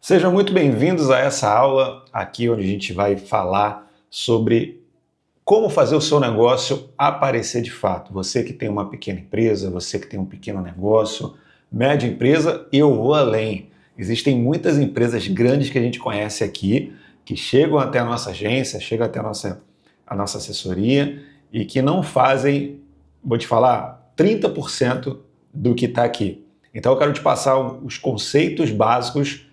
Sejam muito bem-vindos a essa aula aqui onde a gente vai falar sobre como fazer o seu negócio aparecer de fato. Você que tem uma pequena empresa, você que tem um pequeno negócio, média empresa, eu vou além. Existem muitas empresas grandes que a gente conhece aqui, que chegam até a nossa agência, chegam até a nossa assessoria e que não fazem, vou te falar, 30% do que está aqui. Então eu quero te passar os conceitos básicos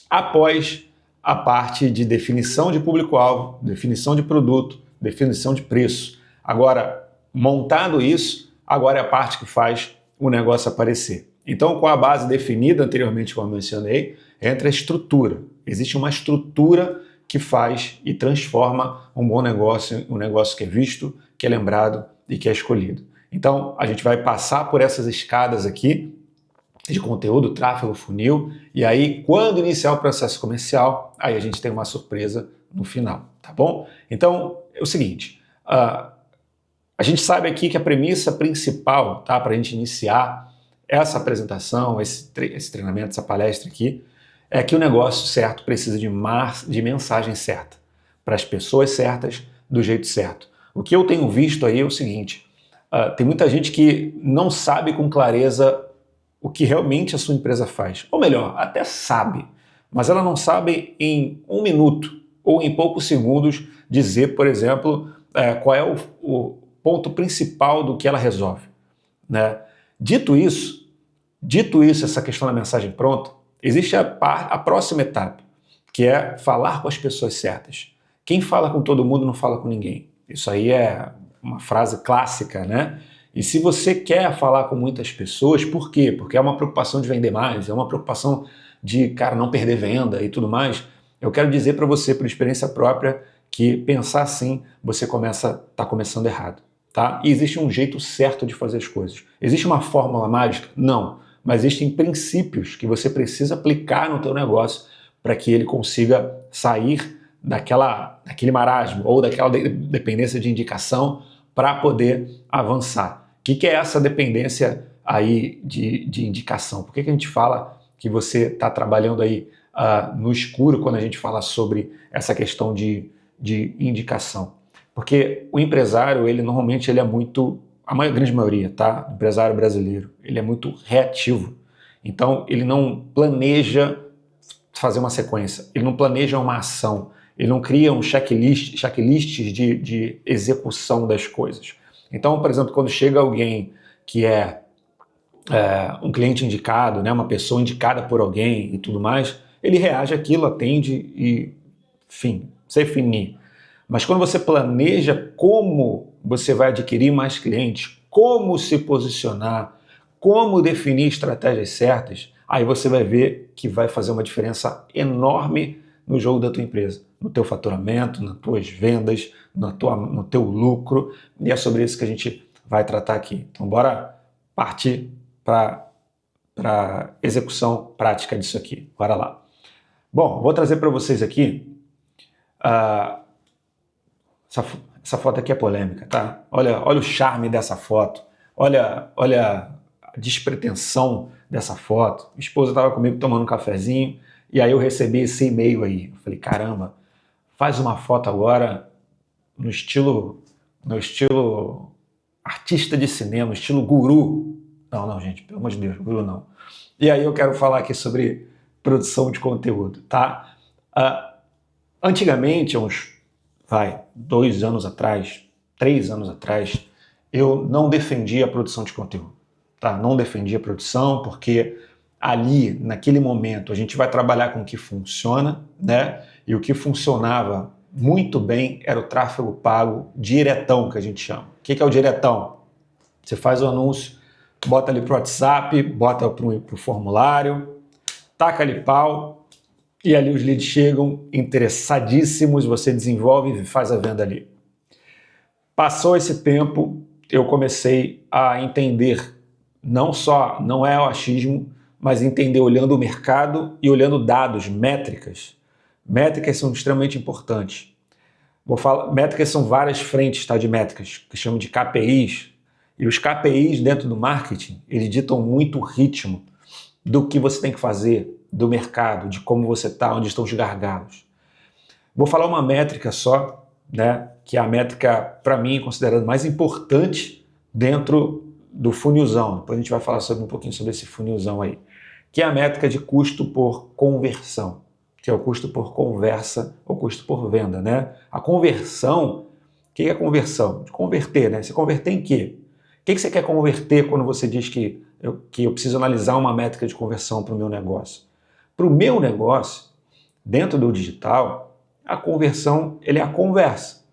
após a parte de definição de público-alvo, definição de produto, definição de preço. Agora, montado isso, agora é a parte que faz o negócio aparecer. Então, com a base definida anteriormente, como eu mencionei, entra a estrutura. Existe uma estrutura que faz e transforma um bom negócio, um negócio que é visto, que é lembrado e que é escolhido. Então, a gente vai passar por essas escadas aqui, de conteúdo, tráfego, funil, e aí quando iniciar o processo comercial, aí a gente tem uma surpresa no final, tá bom? Então, é o seguinte, a gente sabe aqui que a premissa principal, tá, para a gente iniciar essa apresentação, esse treinamento, essa palestra aqui, é que o negócio certo precisa de mensagem certa, para as pessoas certas, do jeito certo. O que eu tenho visto aí é o seguinte, tem muita gente que não sabe com clareza o que realmente a sua empresa faz. Ou melhor, até sabe, mas ela não sabe em um minuto ou em poucos segundos dizer, por exemplo, qual é o ponto principal do que ela resolve, né? Dito isso, essa questão da mensagem pronta, existe a próxima etapa, que é falar com as pessoas certas. Quem fala com todo mundo não fala com ninguém. Isso aí é uma frase clássica, né? E se você quer falar com muitas pessoas, por quê? Porque é uma preocupação de vender mais, é uma preocupação de, cara, não perder venda e tudo mais. Eu quero dizer para você, por experiência própria, que pensar assim, você está começando errado, tá? E existe um jeito certo de fazer as coisas. Existe uma fórmula mágica? Não. Mas existem princípios que você precisa aplicar no teu negócio para que ele consiga sair daquele marasmo ou daquela dependência de indicação para poder avançar. O que é essa dependência aí de indicação? Por que a gente fala que você está trabalhando aí no escuro quando a gente fala sobre essa questão de indicação? Porque o empresário, ele normalmente ele é muito, grande maioria, tá? O empresário brasileiro, ele é muito reativo. Então, ele não planeja fazer uma sequência, ele não planeja uma ação, ele não cria um checklists de execução das coisas. Então, por exemplo, quando chega alguém que é um cliente indicado, né, uma pessoa indicada por alguém e tudo mais, ele reage àquilo, atende e, enfim, se finir. Mas quando você planeja como você vai adquirir mais clientes, como se posicionar, como definir estratégias certas, aí você vai ver que vai fazer uma diferença enorme no jogo da tua empresa, no teu faturamento, nas tuas vendas, no teu lucro, e é sobre isso que a gente vai tratar aqui. Então bora partir para a execução prática disso aqui. Bora lá. Bom, vou trazer para vocês aqui, essa foto aqui é polêmica, tá? Olha o charme dessa foto, olha a despretensão dessa foto. Minha esposa estava comigo tomando um cafezinho, e aí eu recebi esse e-mail aí. Eu falei, caramba, faz uma foto agora no estilo artista de cinema, estilo guru. Não, gente, pelo amor de Deus, guru não. E aí eu quero falar aqui sobre produção de conteúdo, tá? Antigamente, uns 2 anos atrás, 3 anos atrás, eu não defendia a produção de conteúdo, tá? Não defendia a produção porque ali, naquele momento, a gente vai trabalhar com o que funciona, né? E o que funcionava muito bem era o tráfego pago diretão, que a gente chama. O que é o diretão? Você faz o anúncio, bota ali pro WhatsApp, bota pro formulário, taca ali pau, e ali os leads chegam interessadíssimos, você desenvolve e faz a venda ali. Passou esse tempo, eu comecei a entender, não é o achismo, mas entender olhando o mercado e olhando dados, métricas. Métricas são extremamente importantes. Métricas são várias frentes, tá, de métricas, que chamam de KPIs. E os KPIs dentro do marketing, eles ditam muito o ritmo do que você tem que fazer, do mercado, de como você está, onde estão os gargalos. Vou falar uma métrica só, né, que é a métrica, para mim, considerada mais importante dentro do funilzão. Depois a gente vai falar um pouquinho sobre esse funilzão aí, que é a métrica de custo por conversão, que é o custo por conversa ou custo por venda, né? A conversão, o que é a conversão? De converter, né? Você converter em quê? O que você quer converter quando você diz que eu preciso analisar uma métrica de conversão para o meu negócio? Para o meu negócio, dentro do digital, a conversão ele é a conversa.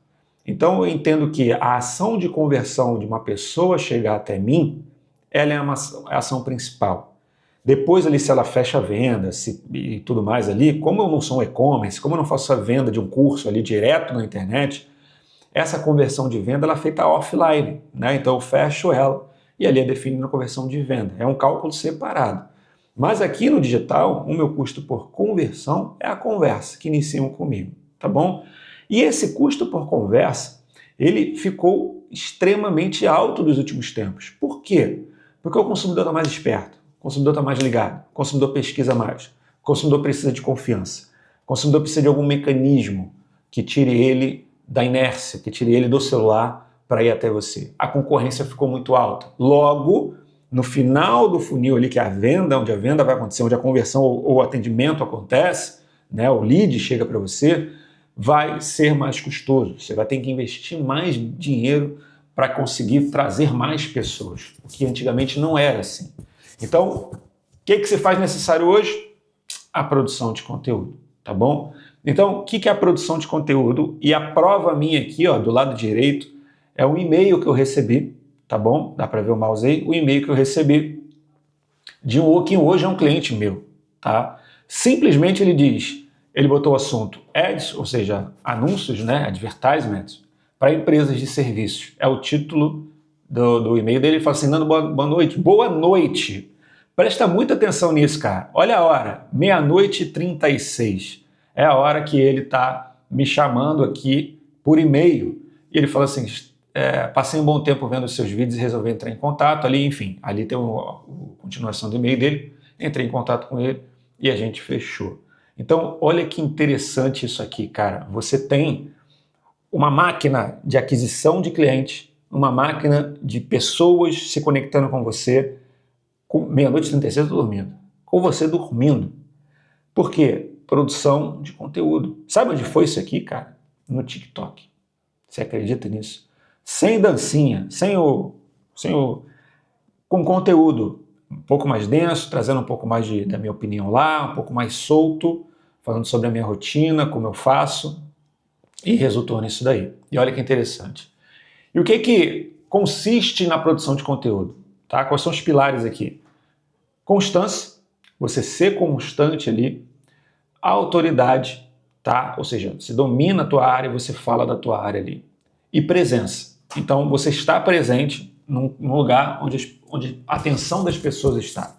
Então eu entendo que a ação de conversão de uma pessoa chegar até mim, ela é a ação principal. Depois ali, se ela fecha a venda e tudo mais ali, como eu não sou um e-commerce, como eu não faço a venda de um curso ali direto na internet, essa conversão de venda ela é feita offline, né? Então eu fecho ela e ali é definida a conversão de venda. É um cálculo separado. Mas aqui no digital, o meu custo por conversão é a conversa que iniciam comigo, tá bom? E esse custo por conversa, ele ficou extremamente alto nos últimos tempos. Por quê? Porque o consumidor está mais esperto, o consumidor está mais ligado, o consumidor pesquisa mais, o consumidor precisa de confiança, o consumidor precisa de algum mecanismo que tire ele da inércia, que tire ele do celular para ir até você. A concorrência ficou muito alta. Logo, no final do funil ali, que é a venda, onde a venda vai acontecer, onde a conversão ou o atendimento acontece, né, o lead chega para você, vai ser mais custoso. Você vai ter que investir mais dinheiro para conseguir trazer mais pessoas, o que antigamente não era assim. Então, o que se faz necessário hoje? A produção de conteúdo, tá bom? Então, o que é a produção de conteúdo? E a prova minha aqui, ó, do lado direito, é um e-mail que eu recebi, tá bom? Dá para ver o mouse aí? O e-mail que eu recebi de que hoje é um cliente meu, tá? Simplesmente ele diz, ele botou o assunto ads, ou seja, anúncios, né, advertisements, para empresas de serviços. É o título do e-mail dele. Ele fala assim, Nando, boa noite. Boa noite. Presta muita atenção nisso, cara. Olha a hora, 00:36. É a hora que ele está me chamando aqui por e-mail. E ele fala assim, passei um bom tempo vendo os seus vídeos e resolvi entrar em contato. Ali, enfim, ali tem a continuação do e-mail dele. Entrei em contato com ele e a gente fechou. Então, olha que interessante isso aqui, cara. Você tem uma máquina de aquisição de clientes, uma máquina de pessoas se conectando com você, com 00:36 eu tô dormindo, com você dormindo. Por quê? Produção de conteúdo. Sabe onde foi isso aqui, cara? No TikTok. Você acredita nisso? Sem dancinha, com conteúdo um pouco mais denso, trazendo um pouco mais da minha opinião lá, um pouco mais solto, falando sobre a minha rotina, como eu faço, e resultou nisso daí. E olha que interessante. E o que consiste na produção de conteúdo? Tá? Quais são os pilares aqui? Constância, você ser constante ali, autoridade, tá? Ou seja, você domina a tua área, você fala da tua área ali. E presença. Então, você está presente num lugar onde a atenção das pessoas está.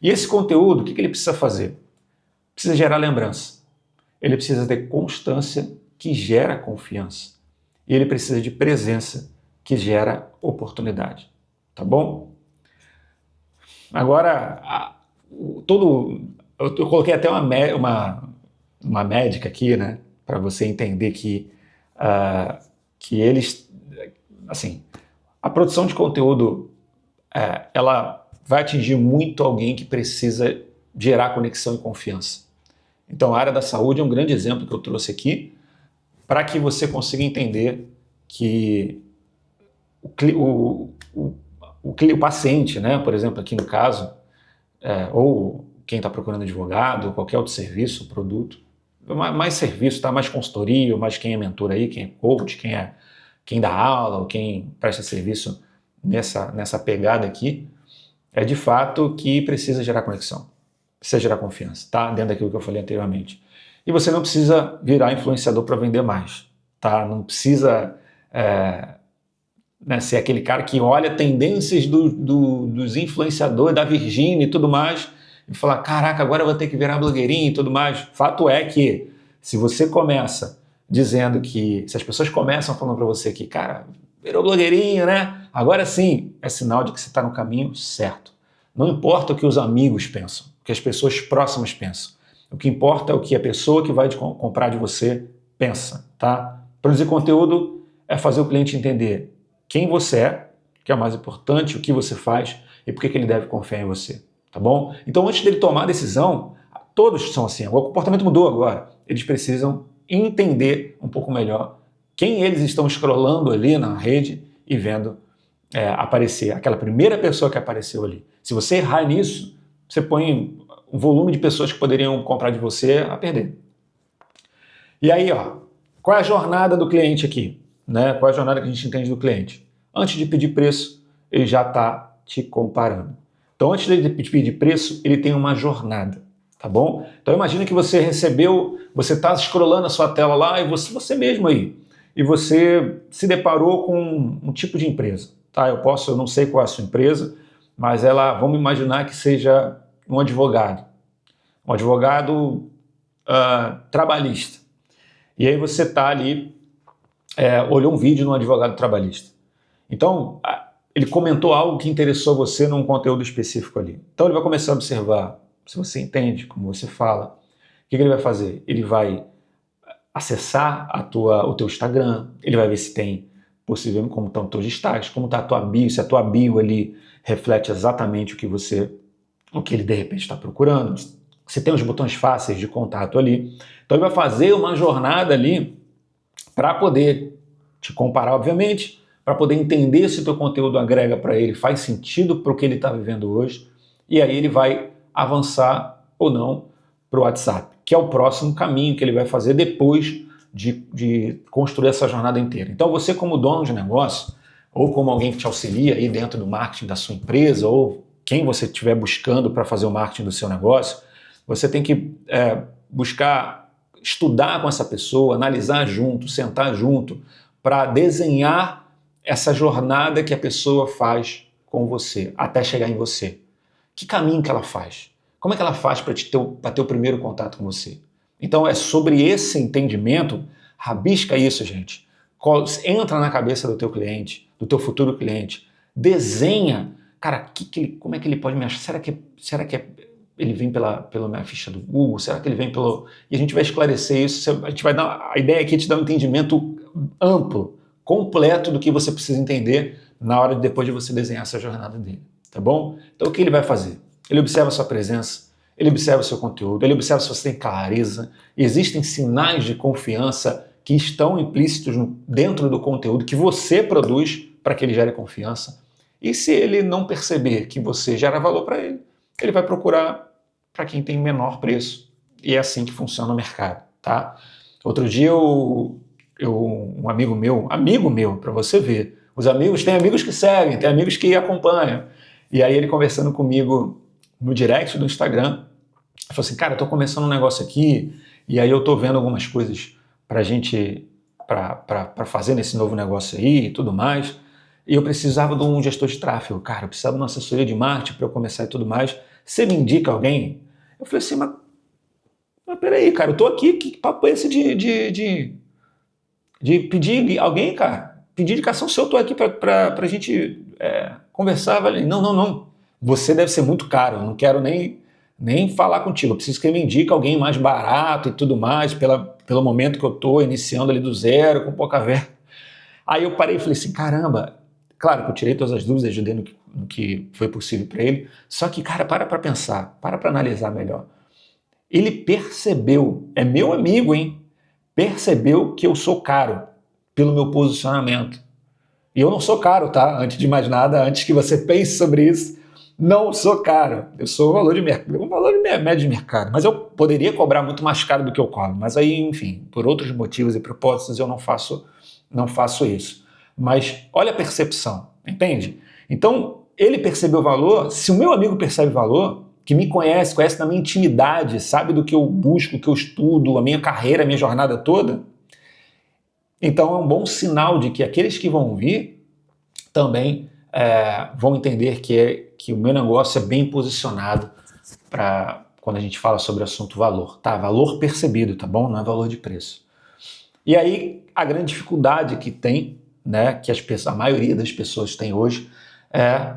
E esse conteúdo, o que ele precisa fazer? Precisa gerar lembrança. Ele precisa ter constância, que gera confiança. E ele precisa de presença, que gera oportunidade. Tá bom? Agora, eu coloquei até uma médica aqui, né? Para você entender que eles, assim, a produção de conteúdo, ela vai atingir muito alguém que precisa gerar conexão e confiança. Então, a área da saúde é um grande exemplo que eu trouxe aqui, para que você consiga entender que o paciente, né, por exemplo, aqui no caso, ou quem está procurando advogado, ou qualquer outro serviço, produto, mais serviço, tá? Mais consultoria, mais quem é mentor aí, quem é coach, quem dá aula, ou quem presta serviço nessa pegada aqui, é de fato que precisa gerar conexão, precisa gerar confiança, tá? Dentro daquilo que eu falei anteriormente. E você não precisa virar influenciador para vender mais, tá? Não precisa ser aquele cara que olha tendências dos influenciadores, da Virgínia e tudo mais, e falar, caraca, agora eu vou ter que virar blogueirinho e tudo mais. Fato é que, se você começa dizendo que, se as pessoas começam falando para você que, cara, virou blogueirinho, né? Agora sim, é sinal de que você está no caminho certo. Não importa o que os amigos pensam, o que as pessoas próximas pensam. O que importa é o que a pessoa que vai comprar de você pensa, tá? Produzir conteúdo é fazer o cliente entender quem você é, que é o mais importante, o que você faz e por que ele deve confiar em você, tá bom? Então, antes dele tomar a decisão, todos são assim, o comportamento mudou agora. Eles precisam entender um pouco melhor quem eles estão scrollando ali na rede e vendo aparecer, aquela primeira pessoa que apareceu ali. Se você errar nisso, você põe o volume de pessoas que poderiam comprar de você a perder. E aí, ó, qual é a jornada do cliente aqui? Né? Qual é a jornada que a gente entende do cliente? Antes de pedir preço, ele já está te comparando. Então, antes de pedir preço, ele tem uma jornada, tá bom? Então, imagina que você recebeu, você está scrollando a sua tela lá e você mesmo aí, e você se deparou com um tipo de empresa, tá? Eu não sei qual é a sua empresa, mas vamos imaginar que seja um advogado trabalhista. E aí você está ali, olhou um vídeo de um advogado trabalhista. Então, ele comentou algo que interessou você num conteúdo específico ali. Então ele vai começar a observar se você entende, como você fala. O que ele vai fazer? Ele vai acessar o teu Instagram, ele vai ver se tem, possivelmente, como estão os teus destaques, como está a tua bio, se a tua bio ali reflete exatamente o que ele de repente está procurando, se tem os botões fáceis de contato ali. Então ele vai fazer uma jornada ali para poder te comparar, obviamente, para poder entender se o teu conteúdo agrega para ele, faz sentido para o que ele está vivendo hoje, e aí ele vai avançar ou não para o WhatsApp, que é o próximo caminho que ele vai fazer depois de construir essa jornada inteira. Então você, como dono de negócio, ou como alguém que te auxilia aí dentro do marketing da sua empresa, ou quem você estiver buscando para fazer o marketing do seu negócio, você tem que buscar estudar com essa pessoa, analisar junto, sentar junto, para desenhar essa jornada que a pessoa faz com você, até chegar em você. Que caminho que ela faz? Como é que ela faz para ter o primeiro contato com você? Então é sobre esse entendimento, rabisca isso, gente. Entra na cabeça do teu cliente, do teu futuro cliente, desenha, cara, como é que ele pode me achar? Será que ele vem pela minha ficha do Google? Será que ele vem pelo... E a gente vai esclarecer isso, a gente vai dar... A ideia aqui é te dar um entendimento amplo, completo do que você precisa entender na hora depois de você desenhar essa jornada dele, tá bom? Então o que ele vai fazer? Ele observa a sua presença, ele observa o seu conteúdo, ele observa se você tem clareza, existem sinais de confiança que estão implícitos dentro do conteúdo que você produz para que ele gere confiança. E se ele não perceber que você gera valor para ele, ele vai procurar para quem tem menor preço. E é assim que funciona o mercado, tá? Outro dia um amigo meu, para você ver, os amigos, tem amigos que seguem, tem amigos que acompanham. E aí ele conversando comigo no direct do Instagram, falou assim, cara, eu tô começando um negócio aqui, e aí eu tô vendo algumas coisas pra gente, pra fazer nesse novo negócio aí e tudo mais, e eu precisava de um gestor de tráfego, cara, eu precisava de uma assessoria de marketing para eu começar e tudo mais, você me indica alguém? Eu falei assim, mas peraí, cara, eu tô aqui, que papo é esse de pedir alguém, cara? Pedir indicação se eu tô aqui pra gente conversar, velho. Não. Você deve ser muito caro, eu não quero nem falar contigo. Eu preciso que ele me indique alguém mais barato e tudo mais, pelo momento que eu tô iniciando ali do zero, com pouca verba. Aí eu parei e falei assim, caramba, claro que eu tirei todas as dúvidas, ajudei no que foi possível para ele, só que, cara, para pensar, para analisar melhor. Ele percebeu, é meu amigo, hein? Percebeu que eu sou caro pelo meu posicionamento. E eu não sou caro, tá? Antes de mais nada, antes que você pense sobre isso, não sou caro. Eu sou um valor médio de mercado. Mas eu poderia cobrar muito mais caro do que eu cobro. Mas aí, enfim, por outros motivos e propósitos, eu não faço isso. Mas olha a percepção, entende? Então, ele percebeu valor. Se o meu amigo percebe valor, que me conhece na minha intimidade, sabe do que eu busco, o que eu estudo, a minha carreira, a minha jornada toda, então é um bom sinal de que aqueles que vão vir também vão entender que o meu negócio é bem posicionado para quando a gente fala sobre o assunto valor, tá? Valor percebido, tá bom? Não é valor de preço. E aí a grande dificuldade que tem, né, que a maioria das pessoas tem hoje, é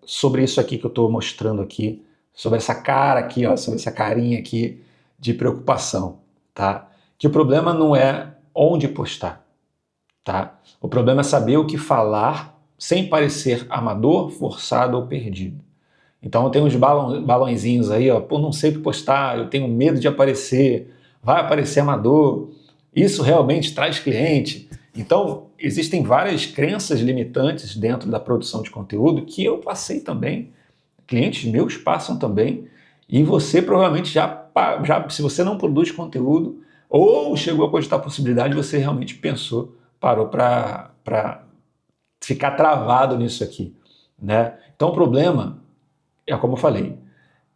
sobre isso aqui que eu estou mostrando aqui, sobre essa cara aqui, ó, sobre essa carinha aqui de preocupação, tá? Que o problema não é onde postar, tá? O problema é saber o que falar sem parecer amador, forçado ou perdido. Então eu tenho uns balãozinhos aí, ó, pô, não sei o que postar, eu tenho medo de aparecer, vai aparecer amador, isso realmente traz cliente. Então existem várias crenças limitantes dentro da produção de conteúdo que eu passei também, clientes meus passam também, e você provavelmente já se você não produz conteúdo ou chegou a cogitar a possibilidade, você realmente pensou, parou para ficar travado nisso aqui, né? Então o problema é como eu falei,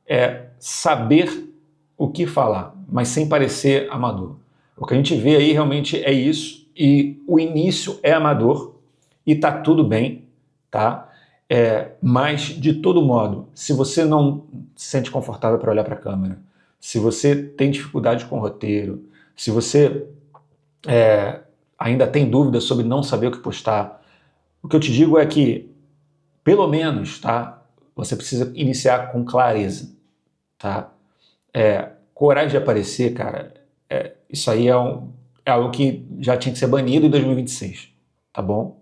é saber o que falar, mas sem parecer amador. O que a gente vê aí realmente é isso, e o início é amador, e tá tudo bem, tá? Mas, de todo modo, se você não se sente confortável para olhar para a câmera, se você tem dificuldade com o roteiro, se você ainda tem dúvidas sobre não saber o que postar, o que eu te digo é que, pelo menos, tá? Você precisa iniciar com clareza, tá? Coragem de aparecer, cara, isso aí é algo que já tinha que ser banido em 2026, tá bom?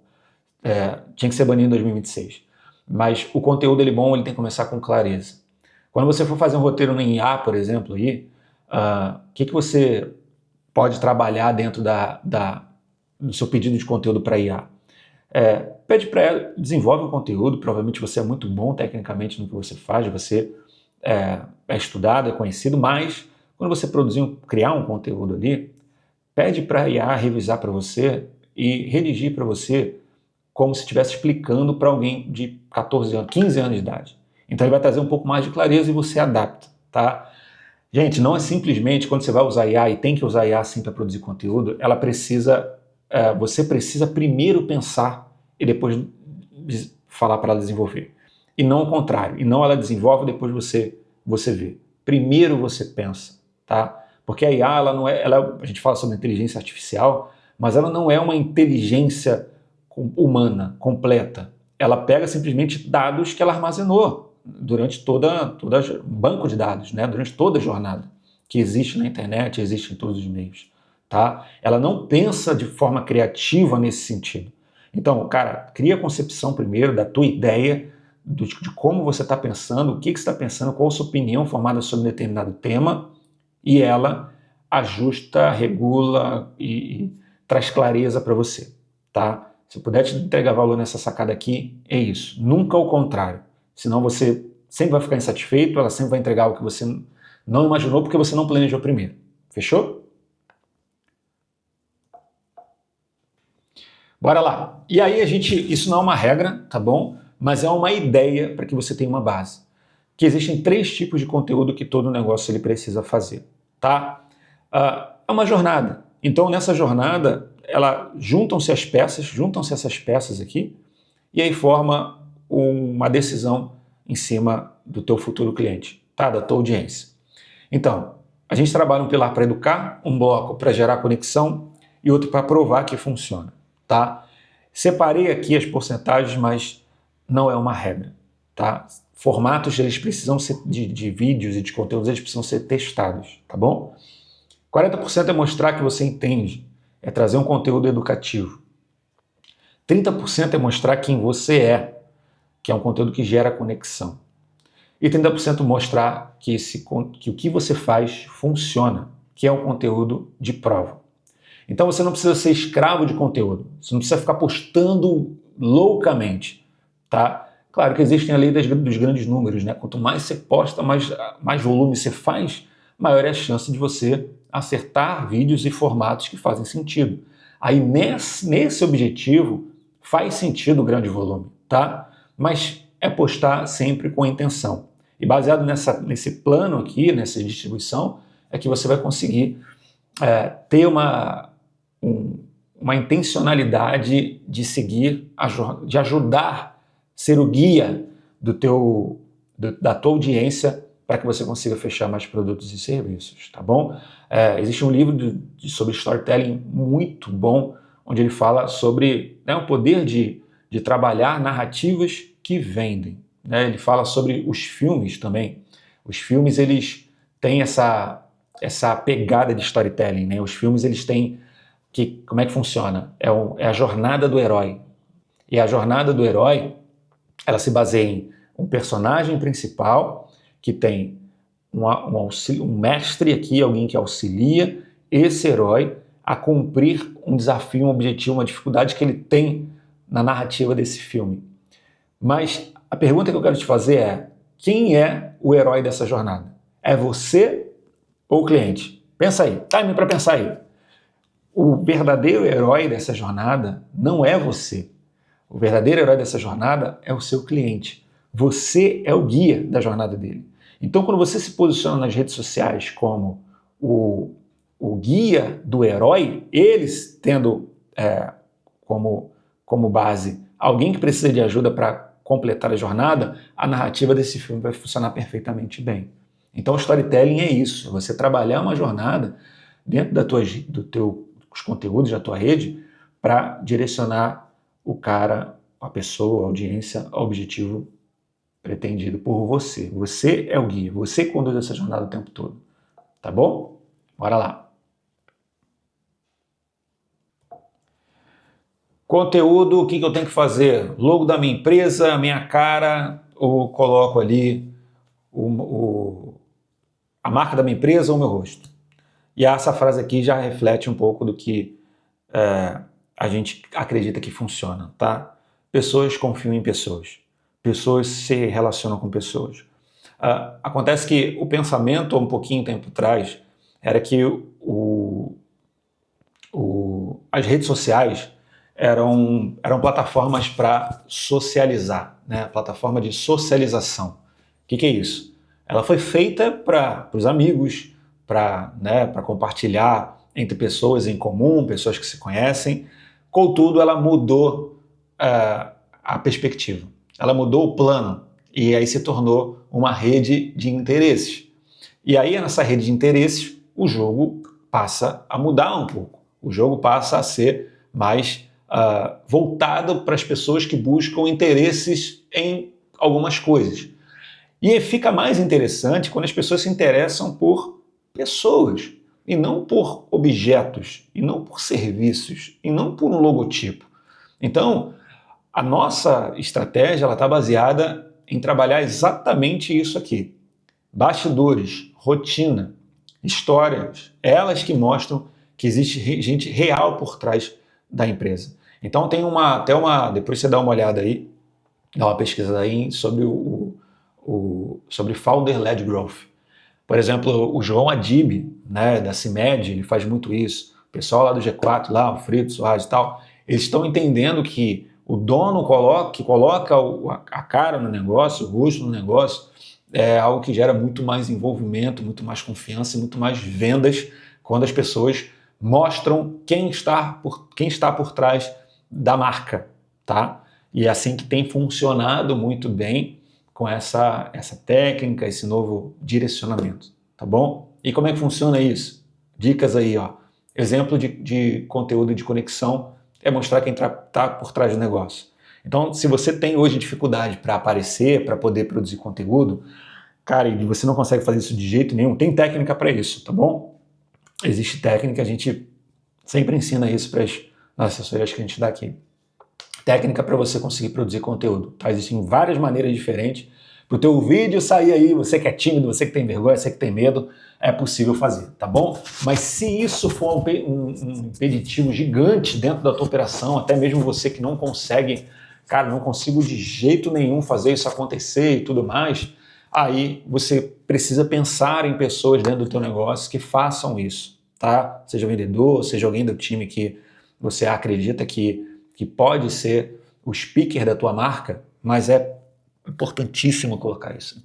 Tinha que ser banido em 2026. Mas o conteúdo ele bom, ele tem que começar com clareza. Quando você for fazer um roteiro em IA, por exemplo, aí, que você pode trabalhar dentro do seu pedido de conteúdo para IA? Pede para ela, desenvolve um conteúdo, provavelmente você é muito bom tecnicamente no que você faz, você é estudado, é conhecido, mas quando você criar um conteúdo ali, pede para a IA revisar para você e redigir para você como se estivesse explicando para alguém de 14 anos, 15 anos de idade. Então ele vai trazer um pouco mais de clareza e você adapta, tá? Gente, não é simplesmente quando você vai usar IA e tem que usar IA assim para produzir conteúdo, você precisa primeiro pensar e depois falar para ela desenvolver. E não o contrário, e não ela desenvolve e depois você vê. Primeiro você pensa, tá? Porque a IA, ela não a gente fala sobre inteligência artificial, mas ela não é uma inteligência humana, completa. Ela pega simplesmente dados que ela armazenou durante toda banco de dados, né? Durante toda a jornada que existe na internet, existe em todos os meios, tá? Ela não pensa de forma criativa nesse sentido. Então, cara, cria a concepção primeiro da tua ideia, de como você está pensando, o que você está pensando, qual a sua opinião formada sobre um determinado tema, e ela ajusta, regula e traz clareza para você, tá? Se eu puder te entregar valor nessa sacada aqui, é isso. Nunca o contrário. Senão você sempre vai ficar insatisfeito, ela sempre vai entregar o que você não imaginou porque você não planejou primeiro. Fechou? Bora lá. E aí isso não é uma regra, tá bom? Mas é uma ideia para que você tenha uma base. Que existem 3 tipos de conteúdo que todo negócio ele precisa fazer, tá? É uma jornada. Então nessa jornada, juntam-se essas peças aqui, e aí forma uma decisão em cima do teu futuro cliente, tá? Da tua audiência. Então, a gente trabalha um pilar para educar, um bloco para gerar conexão e outro para provar que funciona, tá? Separei aqui as porcentagens, mas não é uma regra, tá? Formatos, eles precisam ser de vídeos e de conteúdos, eles precisam ser testados, tá bom? 40% é mostrar que você entende, é trazer um conteúdo educativo. 30% é mostrar quem você é, que é um conteúdo que gera conexão. E 30% mostrar que o que você faz funciona, que é um conteúdo de prova. Então você não precisa ser escravo de conteúdo, você não precisa ficar postando loucamente, tá? Claro que existem a lei dos grandes números, né? Quanto mais você posta, mais volume você faz, maior é a chance de você acertar vídeos e formatos que fazem sentido. Aí nesse objetivo faz sentido o grande volume, tá? Mas é postar sempre com a intenção. E baseado nesse plano aqui, nessa distribuição, é que você vai conseguir ter uma intencionalidade de seguir, de ajudar, ser o guia da tua audiência para que você consiga fechar mais produtos e serviços, tá bom? Existe um livro sobre storytelling muito bom, onde ele fala sobre o poder de trabalhar narrativas que vendem, né? Ele fala sobre os filmes também. Os filmes, eles têm essa pegada de storytelling, né? Os filmes, eles têm como é que funciona? É a jornada do herói. E a jornada do herói, ela se baseia em um personagem principal que tem um mestre aqui, alguém que auxilia esse herói a cumprir um desafio, um objetivo, uma dificuldade que ele tem na narrativa desse filme. Mas a pergunta que eu quero te fazer é: quem é o herói dessa jornada? É você ou o cliente? Pensa aí, time para pensar aí. O verdadeiro herói dessa jornada não é você. O verdadeiro herói dessa jornada é o seu cliente. Você é o guia da jornada dele. Então, quando você se posiciona nas redes sociais como o guia do herói, eles tendo como base alguém que precisa de ajuda para completar a jornada, a narrativa desse filme vai funcionar perfeitamente bem. Então, o storytelling é isso, você trabalhar uma jornada dentro dos conteúdos da tua rede para direcionar o cara, a pessoa, a audiência, ao objetivo pretendido por você. Você é o guia, você conduz essa jornada o tempo todo. Tá bom? Bora lá. Conteúdo, o que eu tenho que fazer? Logo da minha empresa, a minha cara, ou coloco ali a marca da minha empresa ou o meu rosto. E essa frase aqui já reflete um pouco do que a gente acredita que funciona, tá? Pessoas confiam em pessoas. Pessoas se relacionam com pessoas. Acontece que o pensamento, há um pouquinho tempo atrás, era que as redes sociais eram plataformas para socializar, né? Plataforma de socialização. O que é isso? Ela foi feita para os amigos, para compartilhar entre pessoas em comum, pessoas que se conhecem. Contudo, ela mudou a perspectiva. Ela mudou o plano e aí se tornou uma rede de interesses. E aí, nessa rede de interesses, o jogo passa a mudar um pouco. O jogo passa a ser mais voltado para as pessoas que buscam interesses em algumas coisas. E fica mais interessante quando as pessoas se interessam por pessoas, e não por objetos, e não por serviços, e não por um logotipo. Então, a nossa estratégia está baseada em trabalhar exatamente isso aqui. Bastidores, rotina, histórias, elas que mostram que existe gente real por trás da empresa. Então tem depois você dá uma olhada aí, dá uma pesquisa aí sobre sobre Founder-Led Growth. Por exemplo, o João Adib, né, da CIMED, ele faz muito isso. O pessoal lá do G4, lá, o Frito, Soares e tal, eles estão entendendo que o dono que coloca a cara no negócio, o rosto no negócio, é algo que gera muito mais envolvimento, muito mais confiança e muito mais vendas quando as pessoas mostram quem está por trás da marca, tá? E é assim que tem funcionado muito bem com essa técnica, esse novo direcionamento, tá bom? E como é que funciona isso? Dicas aí, ó. Exemplo de conteúdo de conexão é mostrar quem está por trás do negócio. Então, se você tem hoje dificuldade para aparecer, para poder produzir conteúdo, cara, e você não consegue fazer isso de jeito nenhum, tem técnica para isso, tá bom? Existe técnica, a gente sempre ensina isso para nas assessorias que a gente dá aqui. Técnica para você conseguir produzir conteúdo, tá? Existem várias maneiras diferentes. Para o teu vídeo sair aí, você que é tímido, você que tem vergonha, você que tem medo, é possível fazer, tá bom? Mas se isso for um impeditivo gigante dentro da tua operação, até mesmo você que não consegue, cara, não consigo de jeito nenhum fazer isso acontecer e tudo mais, aí você precisa pensar em pessoas dentro do teu negócio que façam isso, tá? Seja vendedor, seja alguém do time que você acredita que pode ser o speaker da tua marca, mas é importantíssimo colocar isso,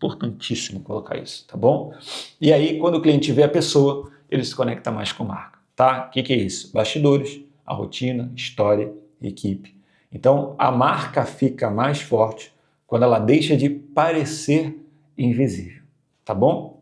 tá bom? E aí, quando o cliente vê a pessoa, ele se conecta mais com a marca, tá? O que é isso? Bastidores, a rotina, história, equipe. Então, a marca fica mais forte quando ela deixa de parecer invisível, tá bom?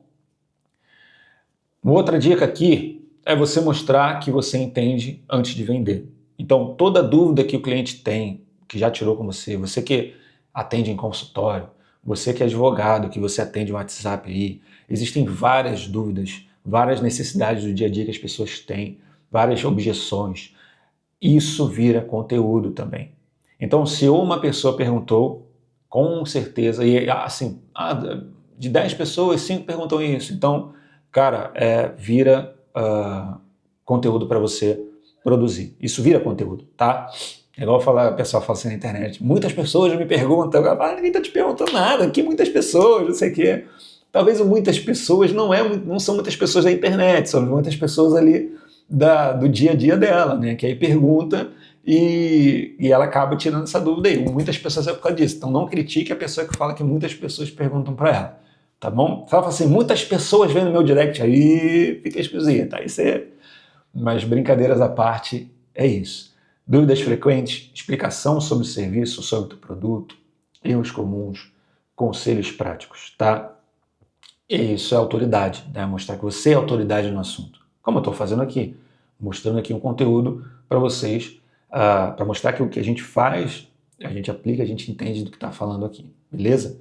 Uma outra dica aqui é você mostrar que você entende antes de vender. Então, toda dúvida que o cliente tem, que já tirou com você, você que atende em consultório, você que é advogado, que você atende um WhatsApp aí, existem várias dúvidas, várias necessidades do dia a dia que as pessoas têm, várias objeções. Isso vira conteúdo também. Então, se uma pessoa perguntou, com certeza, e assim, de 10 pessoas, 5 perguntam isso. Então, cara, vira conteúdo para você produzir. Isso vira conteúdo, tá? É igual o pessoal fala assim na internet. Muitas pessoas me perguntam, ninguém está te perguntando nada, que muitas pessoas, não sei o quê. Talvez muitas pessoas não são muitas pessoas da internet, são muitas pessoas ali do dia a dia dela, né? Que aí pergunta e ela acaba tirando essa dúvida aí. Muitas pessoas é por causa disso. Então não critique a pessoa que fala que muitas pessoas perguntam para ela, tá bom? Se ela fala assim, muitas pessoas vêm no meu direct, aí fica esquisito. Aí você... Mas brincadeiras à parte, é isso. Dúvidas frequentes, explicação sobre o serviço, sobre o produto, erros comuns, conselhos práticos, tá? E isso é autoridade, né? Mostrar que você é autoridade no assunto. Como eu estou fazendo aqui, mostrando aqui um conteúdo para vocês, para mostrar que o que a gente faz, a gente aplica, a gente entende do que está falando aqui, beleza?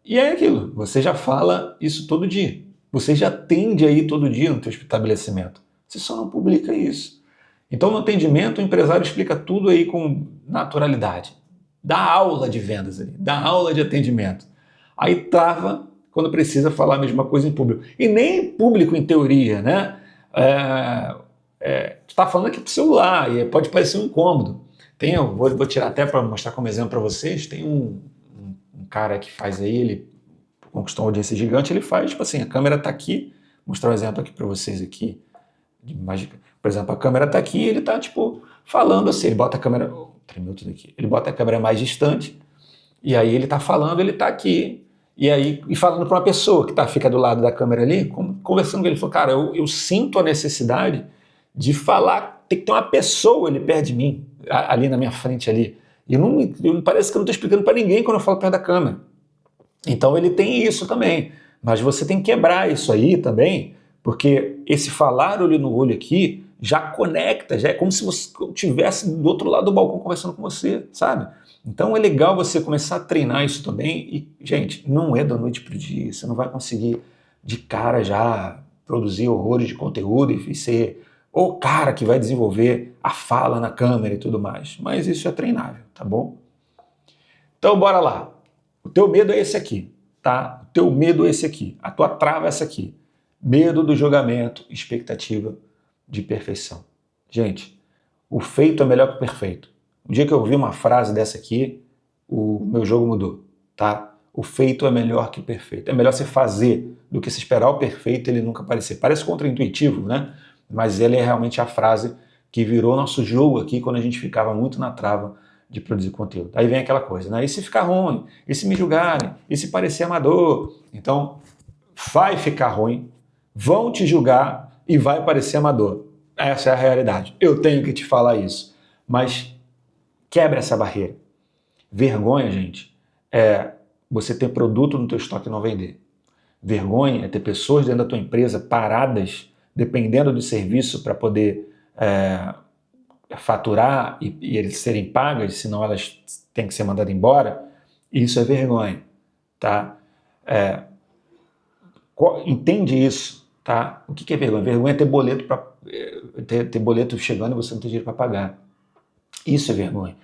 E é aquilo, você já fala isso todo dia. Você já atende aí todo dia no seu estabelecimento. Você só não publica isso. Então, no atendimento, o empresário explica tudo aí com naturalidade. Dá aula de vendas ali, dá aula de atendimento. Aí trava quando precisa falar a mesma coisa em público. E nem em público, em teoria, né? Tu está falando aqui pro celular e pode parecer um incômodo. Vou tirar até para mostrar como exemplo para vocês, tem um cara que faz aí, ele conquistou uma audiência gigante, ele faz, tipo assim, a câmera está aqui, vou mostrar um exemplo aqui para vocês aqui, por exemplo, a câmera está aqui e ele está, tipo, falando assim, ele bota a câmera, tremeu tudo aqui, ele bota a câmera mais distante, e aí ele está falando, ele está aqui, e falando para uma pessoa que fica do lado da câmera ali, conversando com ele, falou, cara, eu sinto a necessidade de falar, tem que ter uma pessoa ali perto de mim, ali na minha frente ali, e não parece que eu não estou explicando para ninguém quando eu falo perto da câmera. Então ele tem isso também, mas você tem que quebrar isso aí também, porque esse falar olho no olho aqui já conecta, já é como se você estivesse do outro lado do balcão conversando com você, sabe? Então é legal você começar a treinar isso também e, gente, não é da noite para o dia, você não vai conseguir de cara já produzir horrores de conteúdo e ser o cara que vai desenvolver a fala na câmera e tudo mais, mas isso é treinável, tá bom? Então bora lá. O teu medo é esse aqui, tá? O teu medo é esse aqui. A tua trava é essa aqui. Medo do julgamento, expectativa de perfeição. Gente, o feito é melhor que o perfeito. O dia que eu ouvi uma frase dessa aqui, o meu jogo mudou, tá? O feito é melhor que o perfeito. É melhor você fazer do que se esperar o perfeito e ele nunca aparecer. Parece contraintuitivo, né? Mas ele é realmente a frase que virou nosso jogo aqui quando a gente ficava muito na trava de produzir conteúdo. Aí vem aquela coisa, né? E se ficar ruim? E se me julgarem? E se parecer amador? Então, vai ficar ruim, vão te julgar e vai parecer amador. Essa é a realidade. Eu tenho que te falar isso. Mas quebra essa barreira. Vergonha, gente, é você ter produto no teu estoque e não vender. Vergonha é ter pessoas dentro da tua empresa paradas, dependendo do serviço para poder faturar e eles serem pagas, senão elas têm que ser mandadas embora. Isso é vergonha, tá? Entende isso, tá? O que é vergonha? Vergonha é ter boleto ter boleto chegando e você não ter dinheiro para pagar. Isso é vergonha.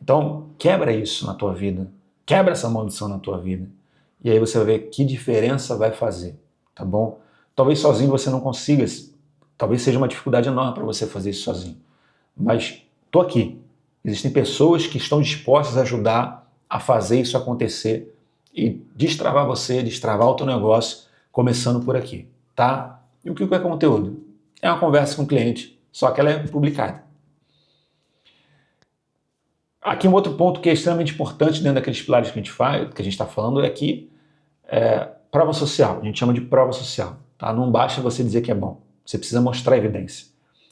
Então, quebra isso na tua vida, quebra essa maldição na tua vida, e aí você vai ver que diferença vai fazer, tá bom? Talvez sozinho você não consiga, talvez seja uma dificuldade enorme para você fazer isso sozinho, mas tô aqui. Existem pessoas que estão dispostas a ajudar a fazer isso acontecer e destravar você, destravar o teu negócio, começando por aqui, tá? E o que é conteúdo? É uma conversa com o cliente, só que ela é publicada. Aqui um outro ponto que é extremamente importante dentro daqueles pilares que a gente está falando é que prova social, a gente chama de prova social, tá? Não basta você dizer que é bom, você precisa mostrar evidência.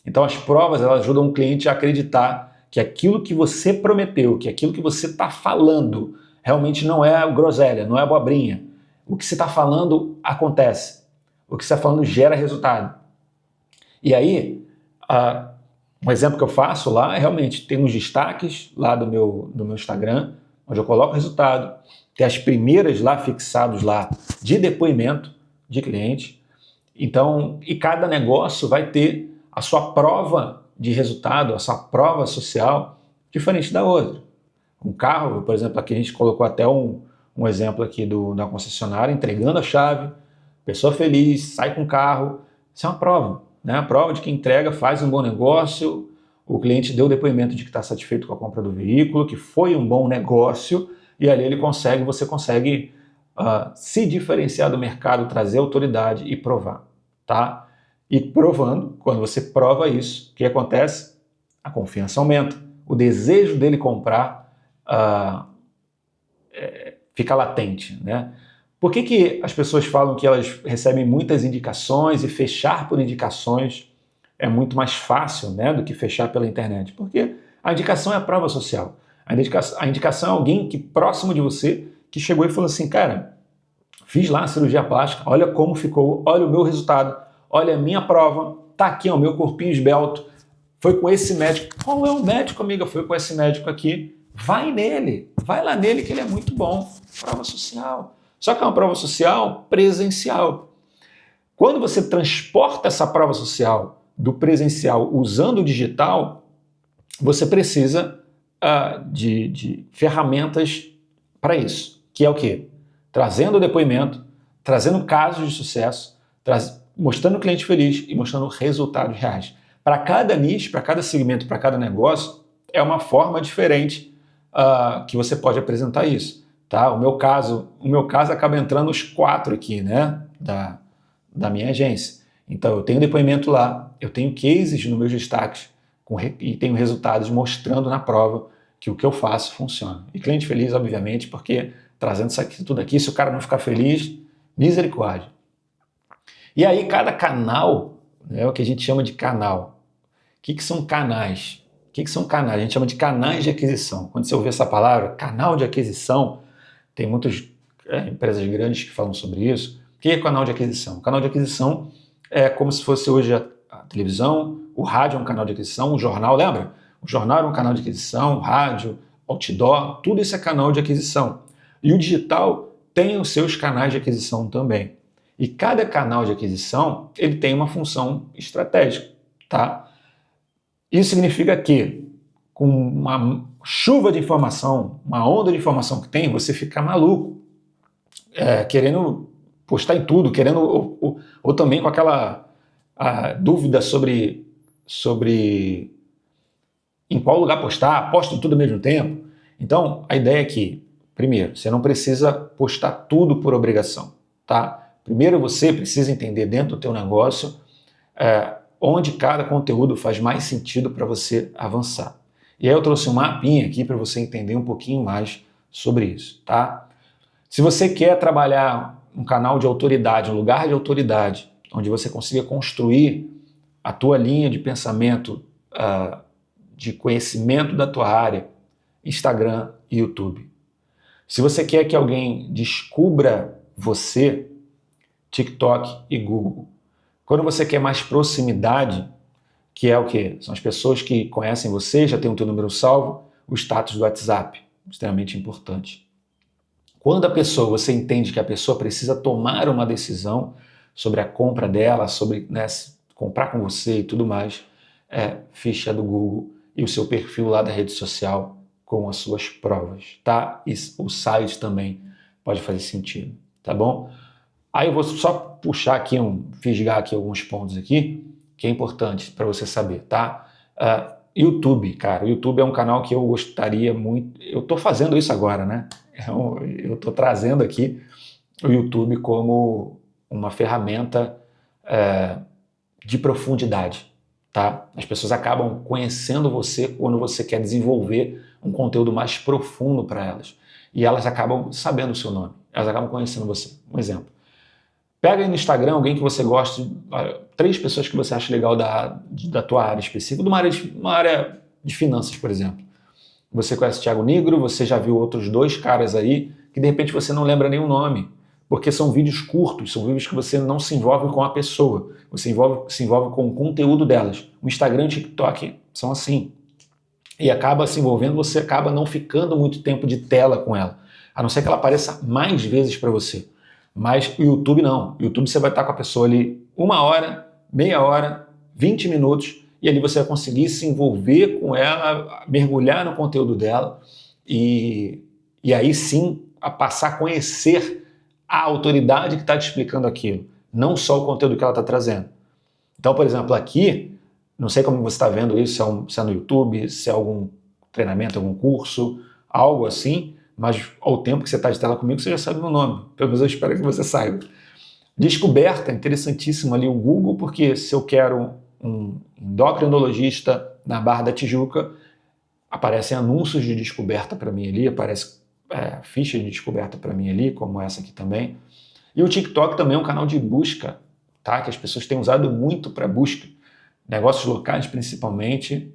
Então as provas elas ajudam o cliente a acreditar que aquilo que você prometeu, que aquilo que você está falando realmente não é groselha, não é abobrinha. O que você está falando acontece, o que você está falando gera resultado. E aí, um exemplo que eu faço lá é realmente tem uns destaques lá do meu Instagram, onde eu coloco o resultado, tem as primeiras lá fixados lá de depoimento de cliente. Então, e cada negócio vai ter a sua prova de resultado, a sua prova social diferente da outra. Um carro, por exemplo, aqui a gente colocou até um exemplo aqui da concessionária, entregando a chave, pessoa feliz, sai com o carro. Isso é uma prova, né? A prova de que entrega, faz um bom negócio, o cliente deu depoimento de que está satisfeito com a compra do veículo, que foi um bom negócio, e ali você consegue se diferenciar do mercado, trazer autoridade e provar, tá? E provando, quando você prova isso, o que acontece? A confiança aumenta, o desejo dele comprar fica latente, né? Por que as pessoas falam que elas recebem muitas indicações e fechar por indicações é muito mais fácil, né, do que fechar pela internet? Porque a indicação é a prova social. A indicação é alguém que próximo de você que chegou e falou assim, cara, fiz lá a cirurgia plástica, olha como ficou, olha o meu resultado, olha a minha prova, tá aqui o meu corpinho esbelto, foi com esse médico. Qual é o médico, amiga? Foi com esse médico aqui. Vai nele, vai lá nele que ele é muito bom. Prova social. Só que é uma prova social presencial. Quando você transporta essa prova social do presencial usando o digital, você precisa de ferramentas para isso, que é o quê? Trazendo depoimento, trazendo casos de sucesso, mostrando o cliente feliz e mostrando resultados reais. Para cada nicho, para cada segmento, para cada negócio, é uma forma diferente que você pode apresentar isso. Tá? O meu caso acaba entrando os 4 aqui, né, da minha agência. Então eu tenho depoimento lá, eu tenho cases nos meus destaques e tenho resultados mostrando na prova que o que eu faço funciona. E cliente feliz, obviamente, porque trazendo tudo aqui, se o cara não ficar feliz, misericórdia. E aí cada canal, é o que a gente chama de canal. O que são canais? O que são canais? A gente chama de canais de aquisição. Quando você ouvir essa palavra, canal de aquisição, tem muitas empresas grandes que falam sobre isso. O que é canal de aquisição? O canal de aquisição é como se fosse hoje a televisão, o rádio é um canal de aquisição, o jornal, lembra? O jornal era um canal de aquisição, o rádio, outdoor, tudo isso é canal de aquisição. E o digital tem os seus canais de aquisição também. E cada canal de aquisição, ele tem uma função estratégica, tá? Isso significa que, com uma chuva de informação, uma onda de informação que tem, você fica maluco, querendo postar em tudo, querendo, ou também com aquela dúvida sobre em qual lugar postar, posta tudo ao mesmo tempo. Então, a ideia é que, primeiro, você não precisa postar tudo por obrigação, tá? Primeiro você precisa entender dentro do teu negócio onde cada conteúdo faz mais sentido para você avançar. E aí eu trouxe um mapinha aqui para você entender um pouquinho mais sobre isso, tá? Se você quer trabalhar um canal de autoridade, um lugar de autoridade, onde você consiga construir a tua linha de pensamento, de conhecimento da tua área, Instagram e YouTube. Se você quer que alguém descubra você, TikTok e Google. Quando você quer mais proximidade, que é o quê? São as pessoas que conhecem você, já têm o teu número salvo, o status do WhatsApp, extremamente importante. Quando você entende que a pessoa precisa tomar uma decisão sobre a compra dela, sobre comprar com você e tudo mais, ficha do Google e o seu perfil lá da rede social com as suas provas, tá? E o site também pode fazer sentido, tá bom? Aí eu vou só puxar aqui, fisgar aqui alguns pontos aqui, que é importante para você saber, tá? YouTube, cara, o YouTube é um canal que eu gostaria muito, eu estou fazendo isso agora, né? Eu estou trazendo aqui o YouTube como uma ferramenta de profundidade, tá? As pessoas acabam conhecendo você quando você quer desenvolver um conteúdo mais profundo para elas. E elas acabam sabendo o seu nome, elas acabam conhecendo você. Um exemplo. Pega aí no Instagram alguém que você gosta, 3 pessoas que você acha legal da tua área específica, uma área de finanças, por exemplo. Você conhece o Thiago Nigro, você já viu outros 2 caras aí, que de repente você não lembra nem o nome, porque são vídeos curtos, são vídeos que você não se envolve com a pessoa, você se envolve com o conteúdo delas. O Instagram e o TikTok são assim. e acaba se envolvendo, você acaba não ficando muito tempo de tela com ela, a não ser que ela apareça mais vezes para você. Mas o YouTube não. O YouTube você vai estar com a pessoa ali 1 hora, meia hora, 20 minutos, e ali você vai conseguir se envolver com ela, mergulhar no conteúdo dela e aí sim a passar a conhecer a autoridade que está te explicando aquilo, não só o conteúdo que ela está trazendo. Então, por exemplo, aqui, não sei como você está vendo isso, se é no YouTube, se é algum treinamento, algum curso, algo assim, mas ao tempo que você está de tela comigo, você já sabe o meu nome. Pelo menos eu espero que você saiba. Descoberta, interessantíssimo ali o Google, porque se eu quero um endocrinologista na Barra da Tijuca, aparecem anúncios de descoberta para mim ali, aparece ficha de descoberta para mim ali, como essa aqui também. E o TikTok também é um canal de busca, tá? Que as pessoas têm usado muito para busca. Negócios locais, principalmente.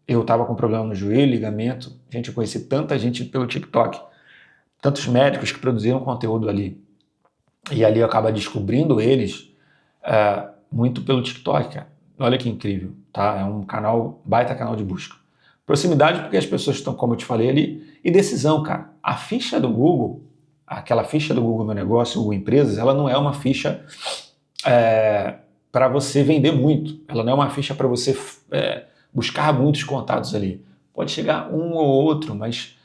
Eu estava com problema no joelho, ligamento. Gente, eu conheci tanta gente pelo TikTok. Tantos médicos que produziram conteúdo ali. E ali eu acabo descobrindo eles muito pelo TikTok, cara. Olha que incrível, tá? É um canal, baita canal de busca. Proximidade porque as pessoas estão, como eu te falei ali, e decisão, cara. A ficha do Google, aquela ficha do Google Meu Negócio, Google Empresas, ela não é uma ficha para você vender muito. Ela não é uma ficha para você buscar muitos contatos ali. Pode chegar um ou outro, mas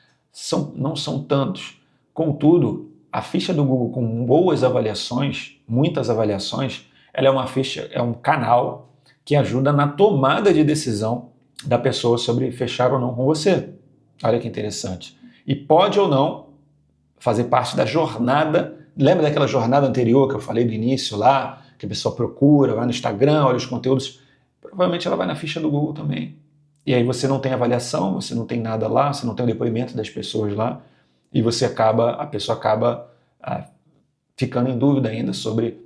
não são tantos. Contudo, a ficha do Google com boas avaliações, muitas avaliações, ela é uma ficha, é um canal que ajuda na tomada de decisão da pessoa sobre fechar ou não com você. Olha que interessante. E pode ou não fazer parte da jornada. Lembra daquela jornada anterior que eu falei do início lá, que a pessoa procura, vai no Instagram, olha os conteúdos? Provavelmente ela vai na ficha do Google também. E aí você não tem avaliação, você não tem nada lá, você não tem o depoimento das pessoas lá, e a pessoa acaba ficando em dúvida ainda sobre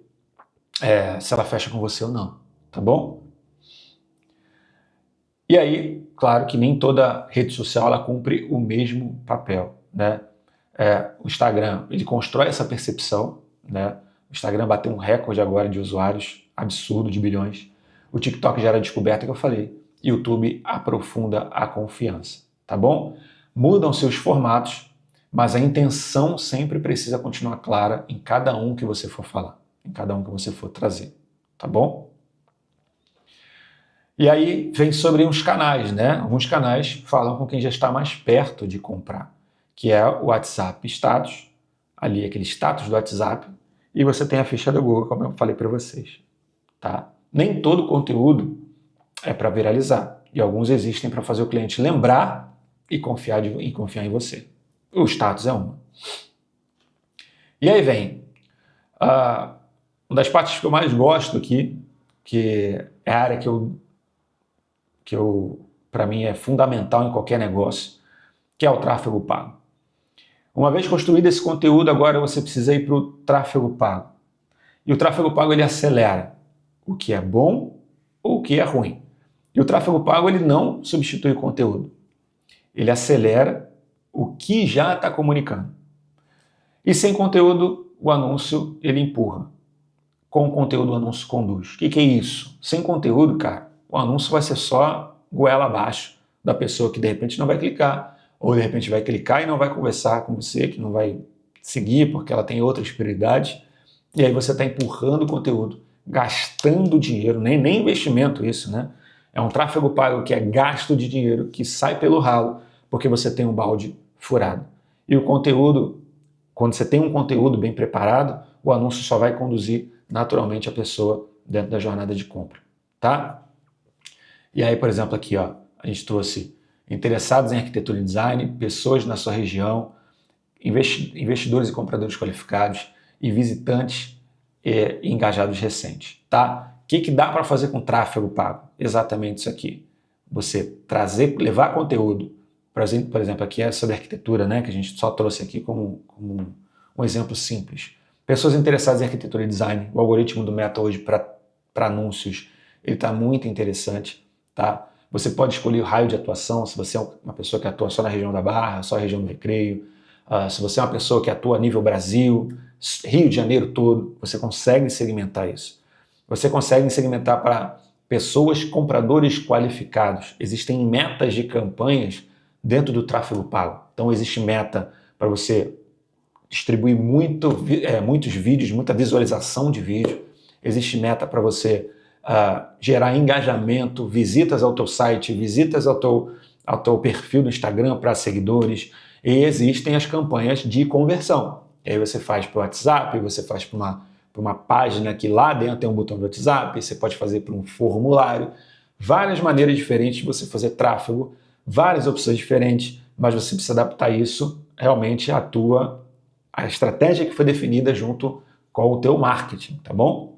se ela fecha com você ou não, tá bom? E aí, claro que nem toda rede social ela cumpre o mesmo papel, né? O Instagram, ele constrói essa percepção, né? O Instagram bateu um recorde agora de usuários absurdo, de bilhões. O TikTok já era descoberta que eu falei. YouTube aprofunda a confiança, tá bom? Mudam-se os formatos, mas a intenção sempre precisa continuar clara em cada um que você for falar, em cada um que você for trazer, tá bom? E aí vem sobre uns canais, né? Alguns canais falam com quem já está mais perto de comprar, que é o WhatsApp Status, ali aquele status do WhatsApp, e você tem a ficha do Google, como eu falei para vocês, tá? Nem todo conteúdo é para viralizar, e alguns existem para fazer o cliente lembrar e confiar em você. O status é uma. E aí vem uma das partes que eu mais gosto aqui, que é a área que para mim é fundamental em qualquer negócio, que é o tráfego pago. Uma vez construído esse conteúdo, agora você precisa ir para o tráfego pago. E o tráfego pago ele acelera o que é bom ou o que é ruim. E o tráfego pago ele não substitui o conteúdo. Ele acelera o que já está comunicando. E sem conteúdo, o anúncio ele empurra. Com conteúdo, o anúncio conduz. O que é isso? Sem conteúdo, cara, o anúncio vai ser só goela abaixo da pessoa que de repente não vai clicar, ou de repente vai clicar e não vai conversar com você, que não vai seguir porque ela tem outras prioridades, e aí você está empurrando o conteúdo, gastando dinheiro, nem investimento isso, né? É um tráfego pago que é gasto de dinheiro, que sai pelo ralo, porque você tem um balde furado. E o conteúdo, quando você tem um conteúdo bem preparado, o anúncio só vai conduzir naturalmente a pessoa dentro da jornada de compra, tá? E aí, por exemplo, aqui, ó, a gente trouxe interessados em arquitetura e design, pessoas na sua região, investidores e compradores qualificados e visitantes engajados recentes, tá? O que dá para fazer com tráfego pago? Exatamente isso aqui. Você levar conteúdo, por exemplo, aqui é sobre arquitetura, né, que a gente só trouxe aqui como um exemplo simples. Pessoas interessadas em arquitetura e design, o algoritmo do Meta hoje para anúncios, ele está muito interessante, tá? Você pode escolher o raio de atuação, se você é uma pessoa que atua só na região da Barra, só na região do Recreio, se você é uma pessoa que atua a nível Brasil, Rio de Janeiro todo, você consegue segmentar isso. Você consegue segmentar para pessoas, compradores qualificados. Existem metas de campanhas dentro do tráfego pago. Então existe meta para você distribuir muitos vídeos, muita visualização de vídeo. Existe meta para você gerar engajamento, visitas ao teu site, visitas ao teu perfil no Instagram para seguidores. E existem as campanhas de conversão. E aí você faz para o WhatsApp, você faz para uma página que lá dentro tem um botão de WhatsApp, você pode fazer para um formulário. Várias maneiras diferentes de você fazer tráfego, várias opções diferentes, mas você precisa adaptar isso realmente à a estratégia que foi definida junto com o teu marketing, tá bom?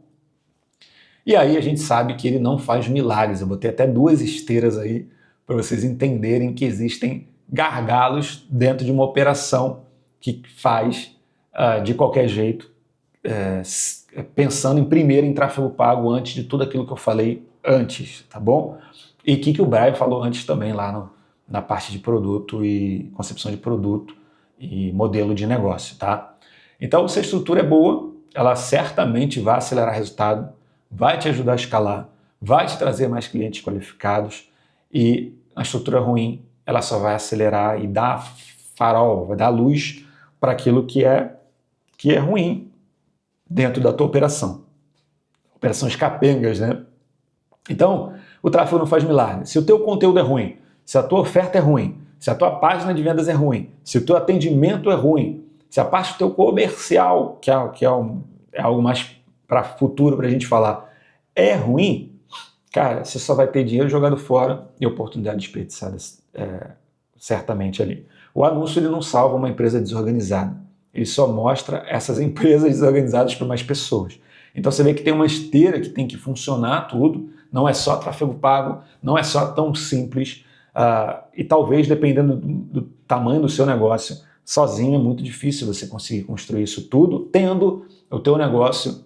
E aí a gente sabe que ele não faz milagres. Eu botei até 2 esteiras aí para vocês entenderem que existem gargalos dentro de uma operação que faz de qualquer jeito, pensando primeiro em tráfego pago antes de tudo aquilo que eu falei antes, tá bom? E o que o Brian falou antes também lá na parte de produto e concepção de produto e modelo de negócio, tá? Então, se a estrutura é boa, ela certamente vai acelerar resultado, vai te ajudar a escalar, vai te trazer mais clientes qualificados, e a estrutura ruim, ela só vai acelerar e dar farol, vai dar luz para aquilo que é ruim dentro da tua operação. Operações capengas, né? Então, o tráfego não faz milagre. Se o teu conteúdo é ruim, se a tua oferta é ruim, se a tua página de vendas é ruim, se o teu atendimento é ruim, se a parte do teu comercial, que é algo mais para futuro para a gente falar, é ruim, cara, você só vai ter dinheiro jogado fora e oportunidade desperdiçada certamente ali. O anúncio ele não salva uma empresa desorganizada, ele só mostra essas empresas desorganizadas para mais pessoas. Então você vê que tem uma esteira que tem que funcionar tudo, não é só tráfego pago, não é só tão simples, e talvez dependendo do tamanho do seu negócio, sozinho é muito difícil você conseguir construir isso tudo, tendo o teu negócio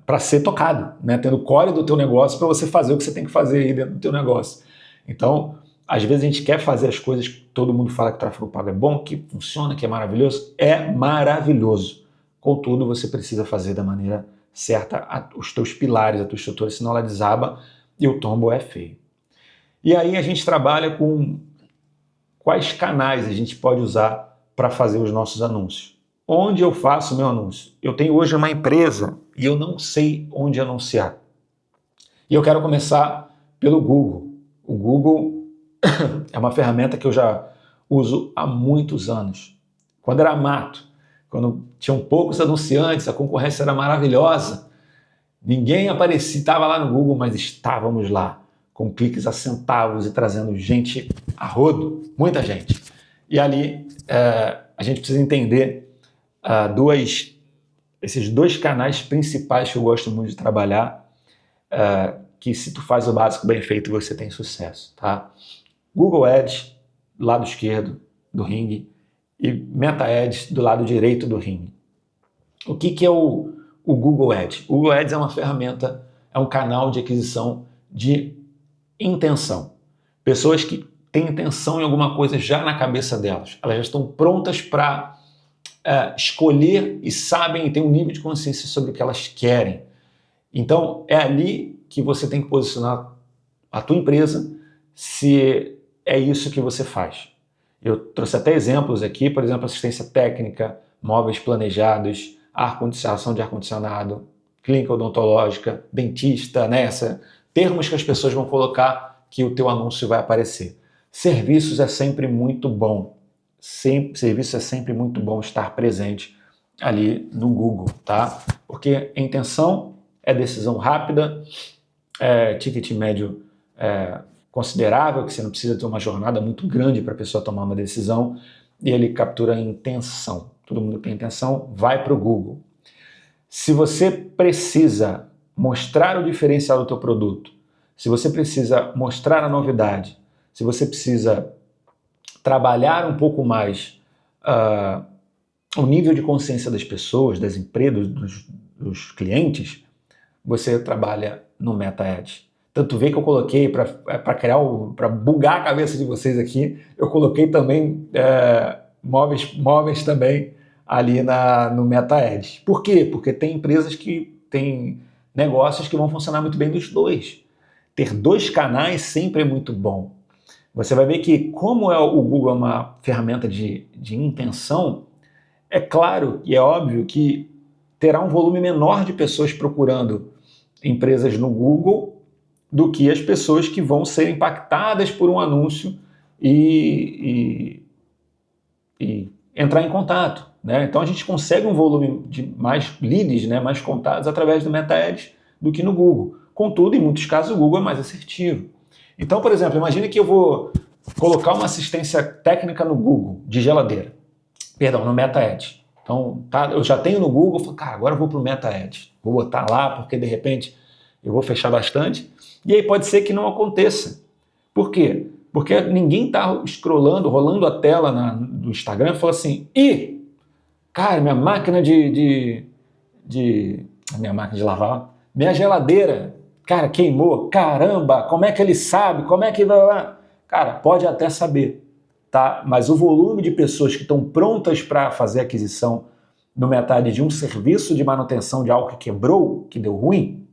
para ser tocado, né? Tendo o core do teu negócio para você fazer o que você tem que fazer aí dentro do teu negócio. Então, às vezes a gente quer fazer as coisas que todo mundo fala que o tráfego pago é bom, que funciona, que é maravilhoso. É maravilhoso. Contudo, você precisa fazer da maneira certa os teus pilares, a tua estrutura, senão ela desaba e o tombo é feio. E aí a gente trabalha com quais canais a gente pode usar para fazer os nossos anúncios. Onde eu faço o meu anúncio? Eu tenho hoje uma empresa e eu não sei onde anunciar. E eu quero começar pelo Google. O Google é uma ferramenta que eu já uso há muitos anos. Quando era mato, quando tinham poucos anunciantes, a concorrência era maravilhosa, ninguém aparecia, estava lá no Google, mas estávamos lá, com cliques a centavos e trazendo gente a rodo, muita gente. E ali a gente precisa entender esses 2 canais principais que eu gosto muito de trabalhar, que se tu faz o básico bem feito, você tem sucesso, tá? Google Ads, do lado esquerdo do ringue, e Meta Ads, do lado direito do ringue. O que é o Google Ads? O Google Ads é uma ferramenta, é um canal de aquisição de intenção. Pessoas que têm intenção em alguma coisa já na cabeça delas. Elas já estão prontas para escolher e sabem e têm um nível de consciência sobre o que elas querem. Então, é ali que você tem que posicionar a tua empresa se é isso que você faz. Eu trouxe até exemplos aqui, por exemplo, assistência técnica, móveis planejados, ação de ar-condicionado, clínica odontológica, dentista, termos que as pessoas vão colocar que o teu anúncio vai aparecer. Serviços é sempre muito bom. Serviço é sempre muito bom estar presente ali no Google, tá? Porque a intenção é decisão rápida, ticket médio considerável, que você não precisa ter uma jornada muito grande para a pessoa tomar uma decisão, e ele captura a intenção. Todo mundo que tem intenção vai para o Google. Se você precisa mostrar o diferencial do teu produto, se você precisa mostrar a novidade, se você precisa trabalhar um pouco mais o nível de consciência das pessoas, das empresas, dos clientes, você trabalha no Meta Ads. Tanto vê que eu coloquei para bugar a cabeça de vocês aqui, eu coloquei também móveis também ali no Meta Ads. Por quê? Porque tem empresas que têm negócios que vão funcionar muito bem dos dois. Ter dois canais sempre é muito bom. Você vai ver que, como o Google é uma ferramenta de intenção, é claro e é óbvio que terá um volume menor de pessoas procurando empresas no Google do que as pessoas que vão ser impactadas por um anúncio e entrar em contato, né? Então a gente consegue um volume de mais leads, né, mais contatos através do Meta Ads do que no Google. Contudo, em muitos casos o Google é mais assertivo. Então, por exemplo, imagine que eu vou colocar uma assistência técnica no Google de geladeira, perdão, no Meta Ads. Então, tá, eu já tenho no Google, falo, cara, agora eu vou para o Meta Ads. Vou botar lá porque de repente eu vou fechar bastante. E aí pode ser que não aconteça. Por quê? Porque ninguém está scrollando, rolando a tela do Instagram e fala assim, cara, minha máquina minha máquina de lavar, minha geladeira, cara, queimou, caramba, como é que ele sabe, como é que... Cara, pode até saber, tá? Mas o volume de pessoas que estão prontas para fazer aquisição no Meta Ads de um serviço de manutenção de algo que quebrou, que deu ruim,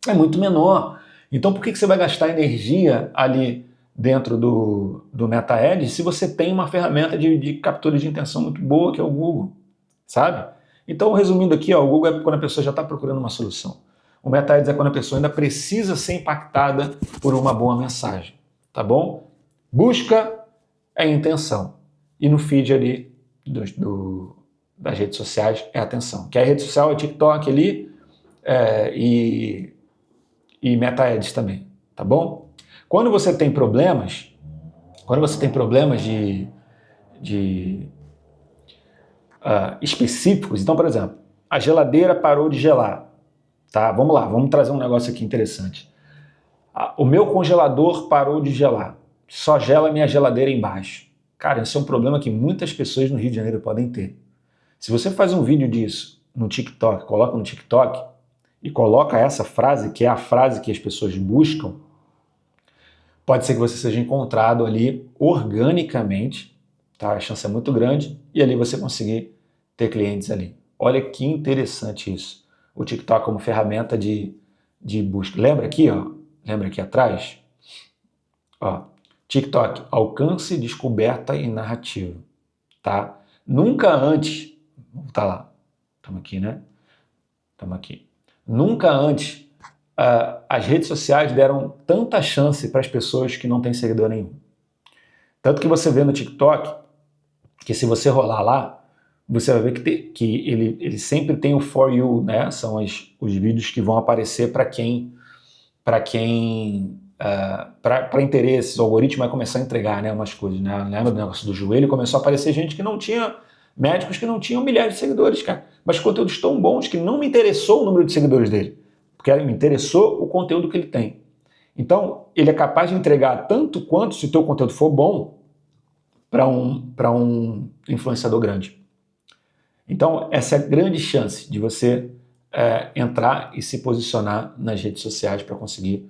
é muito menor. Então por que você vai gastar energia ali dentro do Meta Ads se você tem uma ferramenta de captura de intenção muito boa, que é o Google, sabe? Então, resumindo aqui, o Google é quando a pessoa já está procurando uma solução. O Meta Ads é quando a pessoa ainda precisa ser impactada por uma boa mensagem, tá bom? Busca é intenção. E no feed ali das redes sociais é atenção. Que a rede social é TikTok ali e Meta Ads também, tá bom? Quando você tem problemas específicos, então, por exemplo, a geladeira parou de gelar, tá? Vamos lá, vamos trazer um negócio aqui interessante. O meu congelador parou de gelar, só gela minha geladeira embaixo. Cara, esse é um problema que muitas pessoas no Rio de Janeiro podem ter. Se você faz um vídeo disso no TikTok, coloca no TikTok e coloca essa frase, que é a frase que as pessoas buscam, pode ser que você seja encontrado ali organicamente, tá? A chance é muito grande, e ali você conseguir ter clientes ali. Olha que interessante isso. O TikTok como ferramenta de busca. Lembra aqui, ó? Lembra aqui atrás? Ó, TikTok, alcance, descoberta e narrativa, tá? Nunca antes, tá lá, estamos aqui, né? Estamos aqui. Nunca antes as redes sociais deram tanta chance para as pessoas que não têm seguidor nenhum. Tanto que você vê no TikTok que se você rolar lá, você vai ver que ele sempre tem o For You, né? São os vídeos que vão aparecer para interesses. O algoritmo vai começar a entregar, né, umas coisas, né? Lembra do negócio do joelho? Começou a aparecer gente que não tinha, médicos que não tinham milhares de seguidores, cara. Mas conteúdos tão bons que não me interessou o número de seguidores dele, porque me interessou o conteúdo que ele tem. Então, ele é capaz de entregar tanto quanto, se o teu conteúdo for bom, para um influenciador grande. Então, essa é a grande chance de você entrar e se posicionar nas redes sociais para conseguir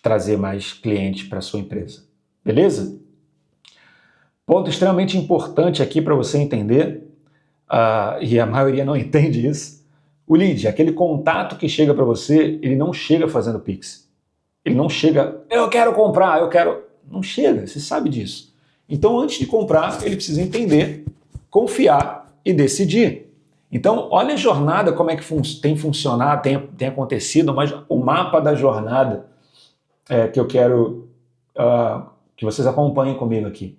trazer mais clientes para a sua empresa. Beleza? Ponto extremamente importante aqui para você entender, e a maioria não entende isso, o lead, aquele contato que chega para você, ele não chega fazendo Pix. Ele não chega, eu quero comprar, eu quero... Não chega, você sabe disso. Então, antes de comprar, ele precisa entender, confiar e decidir. Então, olha a jornada, como é que tem funcionado, tem acontecido, mas o mapa da jornada que eu quero que vocês acompanhem comigo aqui.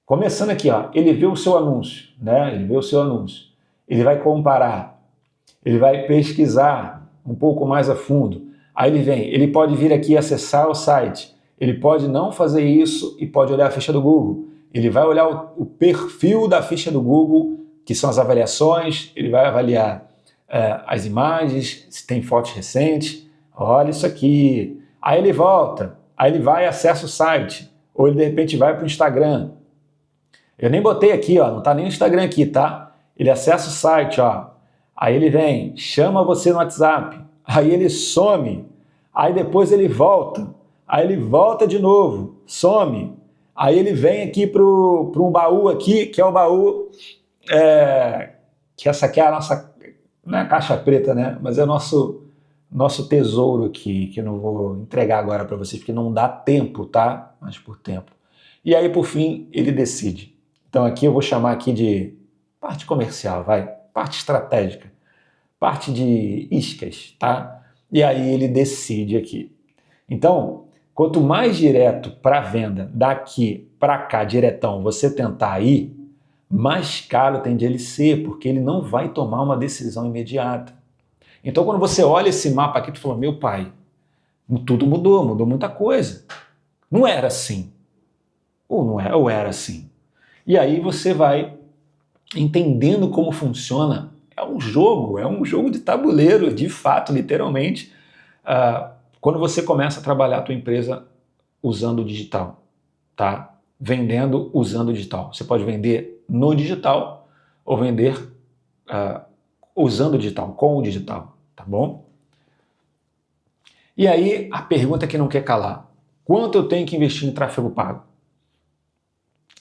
Começando aqui, ó, ele vê o seu anúncio, né? Ele vê o seu anúncio. Ele vai comparar, ele vai pesquisar um pouco mais a fundo. Aí ele pode vir aqui acessar o site. Ele pode não fazer isso e pode olhar a ficha do Google. Ele vai olhar o perfil da ficha do Google, que são as avaliações, ele vai avaliar as imagens, se tem fotos recentes. Olha isso aqui. Aí ele volta, aí ele vai e acessa o site, ou ele de repente vai para o Instagram. Eu nem botei aqui, ó, não está nem no Instagram aqui, tá? Ele acessa o site, ó. Aí ele vem, chama você no WhatsApp, aí ele some, aí depois ele volta, aí ele volta de novo, some, aí ele vem aqui para um baú aqui, que é o baú, que essa aqui é a nossa, não é a caixa preta, né? Mas é o nosso nosso tesouro aqui, que eu não vou entregar agora para vocês, porque não dá tempo, tá? Mas por tempo. E aí, por fim, ele decide. Então aqui eu vou chamar aqui de parte comercial, vai, parte estratégica, parte de iscas, tá? E aí ele decide aqui. Então, quanto mais direto para a venda, daqui para cá, diretão, você tentar ir, mais caro tende ele ser, porque ele não vai tomar uma decisão imediata. Então, quando você olha esse mapa aqui, tu fala, meu pai, tudo mudou muita coisa. Não era assim. Ou não é, ou era assim. E aí você vai entendendo como funciona. É um jogo de tabuleiro, de fato, literalmente, quando você começa a trabalhar a tua empresa usando o digital, tá? Vendendo usando o digital. Você pode vender no digital ou vender usando o digital, com o digital, tá bom? E aí a pergunta que não quer calar: quanto eu tenho que investir em tráfego pago?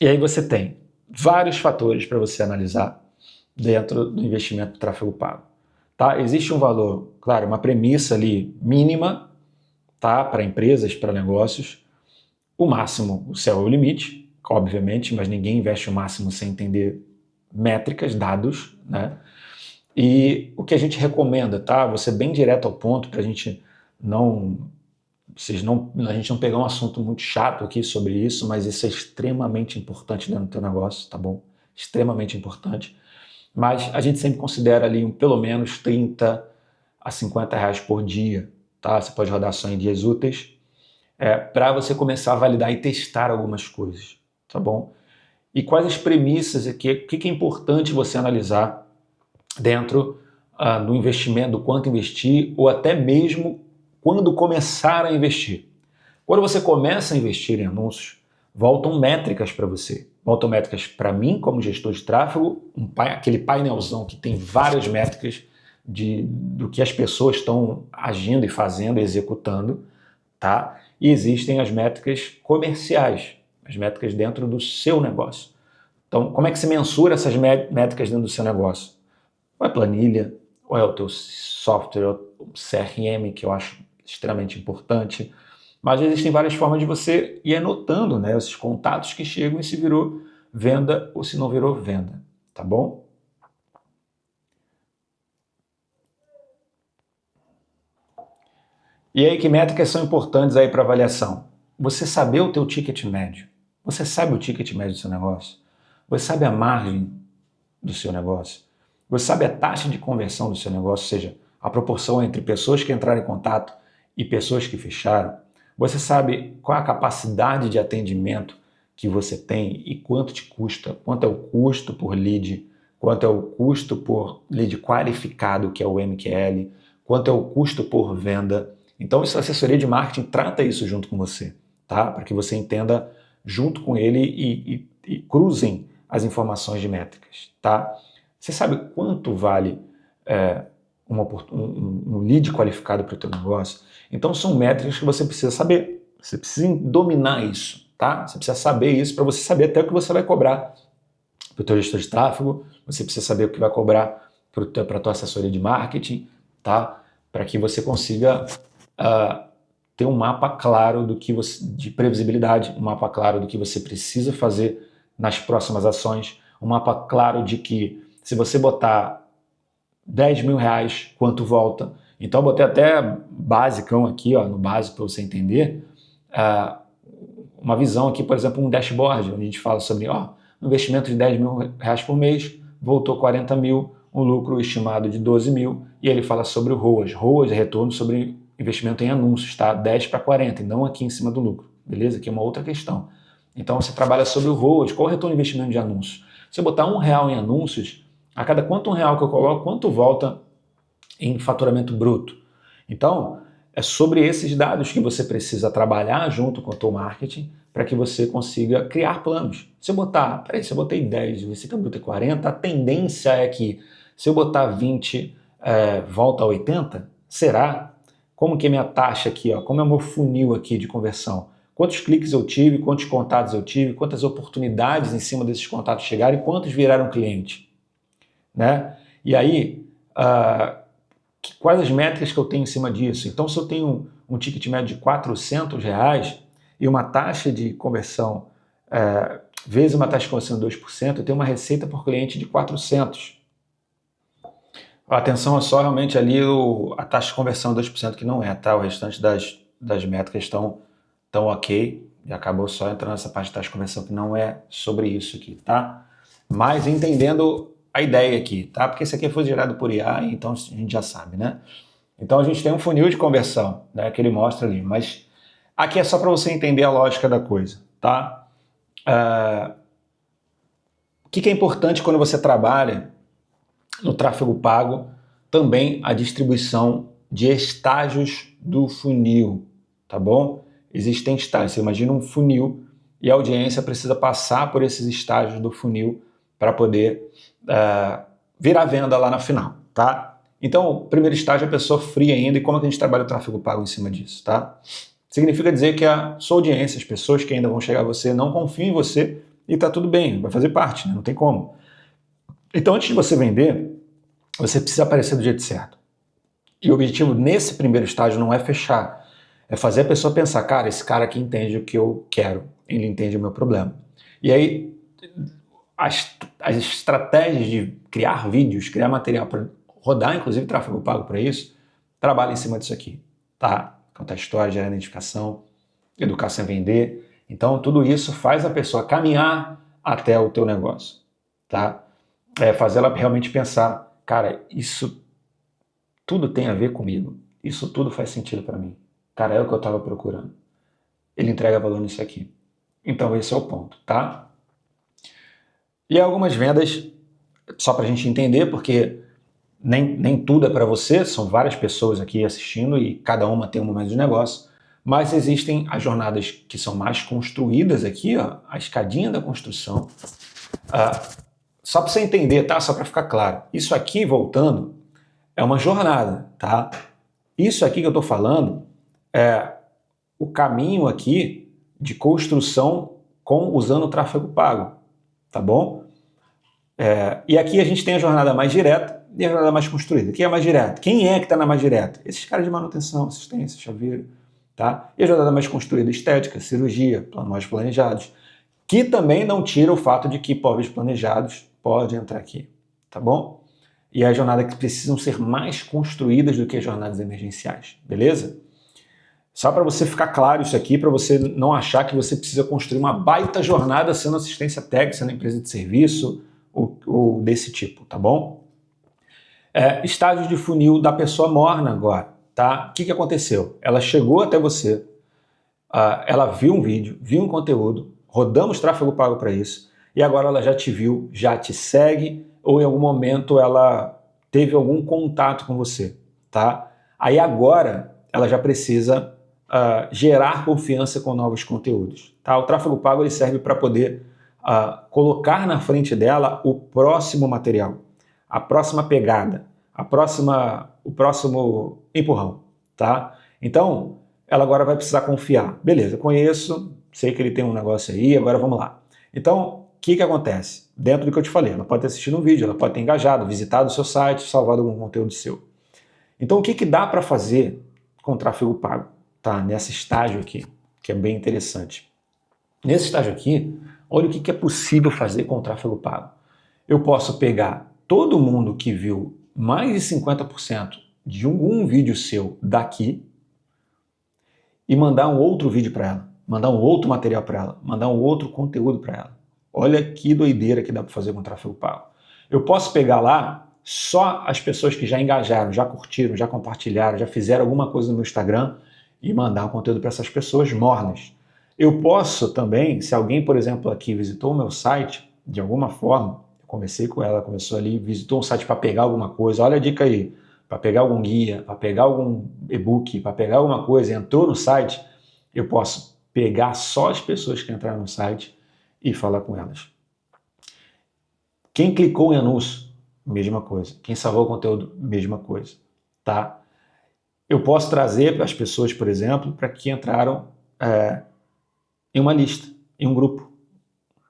E aí você tem vários fatores para você analisar dentro do investimento do tráfego pago. Tá? Existe um valor, claro, uma premissa ali mínima, tá? Para empresas, para negócios. O máximo, o céu é o limite, obviamente, mas ninguém investe o máximo sem entender métricas, dados, né? E o que a gente recomenda, tá? Vou ser bem direto ao ponto para a gente não pegar um assunto muito chato aqui sobre isso, mas isso é extremamente importante dentro do teu negócio, tá bom? Extremamente importante. Mas a gente sempre considera ali pelo menos 30 a 50 reais por dia, tá? Você pode rodar só em dias úteis, para você começar a validar e testar algumas coisas, tá bom? E quais as premissas aqui, o que é importante você analisar dentro do investimento, do quanto investir, ou até mesmo quando começar a investir. Quando você começa a investir em anúncios, voltam métricas para você. Voltam métricas para mim, como gestor de tráfego, aquele painelzão que tem várias métricas do que as pessoas estão agindo e fazendo, executando, tá? E existem as métricas comerciais, as métricas dentro do seu negócio. Então, como é que se mensura essas métricas dentro do seu negócio? Ou é planilha, ou é o teu software, o CRM, que eu acho extremamente importante. Mas existem várias formas de você ir anotando, né, esses contatos que chegam e se virou venda ou se não virou venda, tá bom? E aí, que métricas são importantes aí para avaliação? Você saber o teu ticket médio. Você sabe o ticket médio do seu negócio? Você sabe a margem do seu negócio? Você sabe a taxa de conversão do seu negócio, ou seja, a proporção entre pessoas que entraram em contato e pessoas que fecharam? Você sabe qual é a capacidade de atendimento que você tem e quanto te custa? Quanto é o custo por lead? Quanto é o custo por lead qualificado, que é o MQL? Quanto é o custo por venda? Então, a assessoria de marketing trata isso junto com você, tá? Para que você entenda junto com ele e cruzem as informações de métricas, tá? Você sabe quanto vale um lead qualificado para o teu negócio? Então são métricas que você precisa saber. Você precisa dominar isso, tá? Você precisa saber isso para você saber até o que você vai cobrar para o teu gestor de tráfego. Você precisa saber o que vai cobrar para a tua assessoria de marketing, tá? Para que você consiga ter um mapa claro de previsibilidade, um mapa claro do que você precisa fazer nas próximas ações, um mapa claro de que se você botar 10 mil reais, quanto volta. Então eu botei até basicão aqui, ó, no básico para você entender, uma visão aqui, por exemplo, um dashboard, onde a gente fala sobre um investimento de 10 mil reais por mês, voltou 40 mil, um lucro estimado de 12 mil, e ele fala sobre o ROAS. ROAS é retorno sobre investimento em anúncios, tá? 10 para 40, e não aqui em cima do lucro, beleza? Aqui é uma outra questão. Então você trabalha sobre o ROAS, qual é o retorno de investimento de anúncios? Se eu botar R$1 em anúncios, a cada quanto R$1 que eu coloco, quanto volta em faturamento bruto? Então, é sobre esses dados que você precisa trabalhar junto com o teu marketing para que você consiga criar planos. Se eu botei 10 e receita bruta é 40, a tendência é que se eu botar 20, volta a 80? Será? Como que é minha taxa aqui? Ó? Como é o meu funil aqui de conversão? Quantos cliques eu tive, quantos contatos eu tive, quantas oportunidades em cima desses contatos chegaram e quantos viraram cliente? Né? E aí, quais as métricas que eu tenho em cima disso? Então, se eu tenho um ticket médio de R$ 400 e uma taxa de conversão, vezes uma taxa de conversão de 2%, eu tenho uma receita por cliente de 400. A atenção é só realmente ali a taxa de conversão de 2%, que não é, tá? O restante das métricas estão ok, e acabou só entrando nessa parte de taxa de conversão, que não é sobre isso aqui, tá? Mas entendendo a ideia aqui, tá? Porque isso aqui foi gerado por IA, então a gente já sabe, né? Então a gente tem um funil de conversão, né, que ele mostra ali, mas aqui é só para você entender a lógica da coisa, tá? O que é importante quando você trabalha no tráfego pago? Também a distribuição de estágios do funil, tá bom? Existem estágios, você imagina um funil e a audiência precisa passar por esses estágios do funil para poder virar venda lá na final, tá? Então, o primeiro estágio é a pessoa fria ainda, e como é que a gente trabalha o tráfego pago em cima disso, tá? Significa dizer que a sua audiência, as pessoas que ainda vão chegar a você, não confiam em você, e tá tudo bem, vai fazer parte, né? Não tem como. Então, antes de você vender, você precisa aparecer do jeito certo. E o objetivo nesse primeiro estágio não é fechar, é fazer a pessoa pensar, cara, esse cara aqui entende o que eu quero, ele entende o meu problema. E aí, as estratégias de criar vídeos, criar material para rodar, inclusive tráfego pago para isso, trabalha em cima disso aqui, tá? Contar história, gerar identificação, educar sem vender. Então, tudo isso faz a pessoa caminhar até o teu negócio, tá? Fazer ela realmente pensar, cara, isso tudo tem a ver comigo, isso tudo faz sentido para mim. Cara, é o que eu estava procurando. Ele entrega valor nisso aqui. Então, esse é o ponto, tá? E algumas vendas, só para a gente entender, porque nem tudo é para você, são várias pessoas aqui assistindo e cada uma tem um momento de negócio, mas existem as jornadas que são mais construídas aqui, ó, a escadinha da construção. Só para você entender, tá? Só para ficar claro. Isso aqui, voltando, é uma jornada, tá? Isso aqui que eu estou falando é o caminho aqui de construção usando o tráfego pago, tá bom? E aqui a gente tem a jornada mais direta e a jornada mais construída. Quem é mais direto? Quem é que está na mais direta? Esses caras de manutenção, assistência, chaveiro, tá? E a jornada mais construída, estética, cirurgia, mais planejados, que também não tira o fato de que pobres planejados podem entrar aqui, tá bom? E a jornada que precisam ser mais construídas do que as jornadas emergenciais, beleza? Só para você ficar claro isso aqui, para você não achar que você precisa construir uma baita jornada sendo assistência técnica, sendo empresa de serviço ou desse tipo, tá bom? Estágio de funil da pessoa morna agora, tá? O que aconteceu? Ela chegou até você, ela viu um vídeo, viu um conteúdo, rodamos tráfego pago para isso, e agora ela já te viu, já te segue, ou em algum momento ela teve algum contato com você, tá? Aí agora ela já precisa gerar confiança com novos conteúdos, tá? O tráfego pago ele serve para poder colocar na frente dela o próximo material, a próxima pegada, o próximo empurrão, tá? Então, ela agora vai precisar confiar. Beleza, conheço, sei que ele tem um negócio aí, agora vamos lá. Então, o que acontece? Dentro do que eu te falei, ela pode ter assistido um vídeo, ela pode ter engajado, visitado o seu site, salvado algum conteúdo seu. Então, o que dá para fazer com tráfego pago? Tá? Nesse estágio aqui, que é bem interessante. Nesse estágio aqui, olha o que é possível fazer com o tráfego pago. Eu posso pegar todo mundo que viu mais de 50% de um vídeo seu daqui e mandar um outro vídeo para ela, mandar um outro material para ela, mandar um outro conteúdo para ela. Olha que doideira que dá para fazer com o tráfego pago. Eu posso pegar lá só as pessoas que já engajaram, já curtiram, já compartilharam, já fizeram alguma coisa no meu Instagram e mandar um conteúdo para essas pessoas mornas. Eu posso também, se alguém, por exemplo, aqui visitou o meu site, de alguma forma, eu conversei com ela, começou ali, visitou um site para pegar alguma coisa, olha a dica aí, para pegar algum guia, para pegar algum e-book, para pegar alguma coisa, entrou no site, eu posso pegar só as pessoas que entraram no site e falar com elas. Quem clicou em anúncio, mesma coisa. Quem salvou o conteúdo, mesma coisa, tá? Eu posso trazer para as pessoas, por exemplo, para que entraram em uma lista, em um grupo.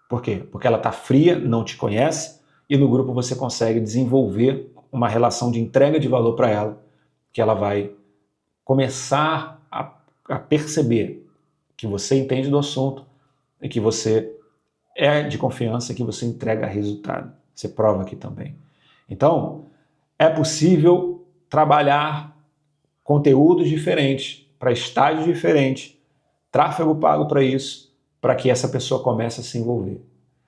Por quê? Porque ela está fria, não te conhece, e no grupo você consegue desenvolver uma relação de entrega de valor para ela, que ela vai começar a perceber que você entende do assunto e que você é de confiança e que você entrega resultado. Você prova aqui também. Então, é possível trabalhar conteúdos diferentes, para estágios diferentes, tráfego pago para isso, para que essa pessoa comece a se envolver,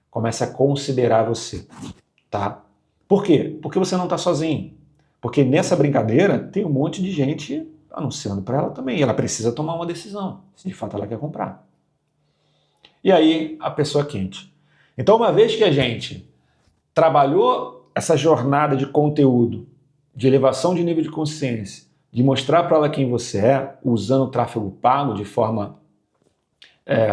comece a considerar você, tá? Por quê? Porque você não está sozinho. Porque nessa brincadeira tem um monte de gente anunciando para ela também. E ela precisa tomar uma decisão, se de fato ela quer comprar. E aí a pessoa quente. Então, uma vez que a gente trabalhou essa jornada de conteúdo, de elevação de nível de consciência, de mostrar para ela quem você é, usando o tráfego pago de forma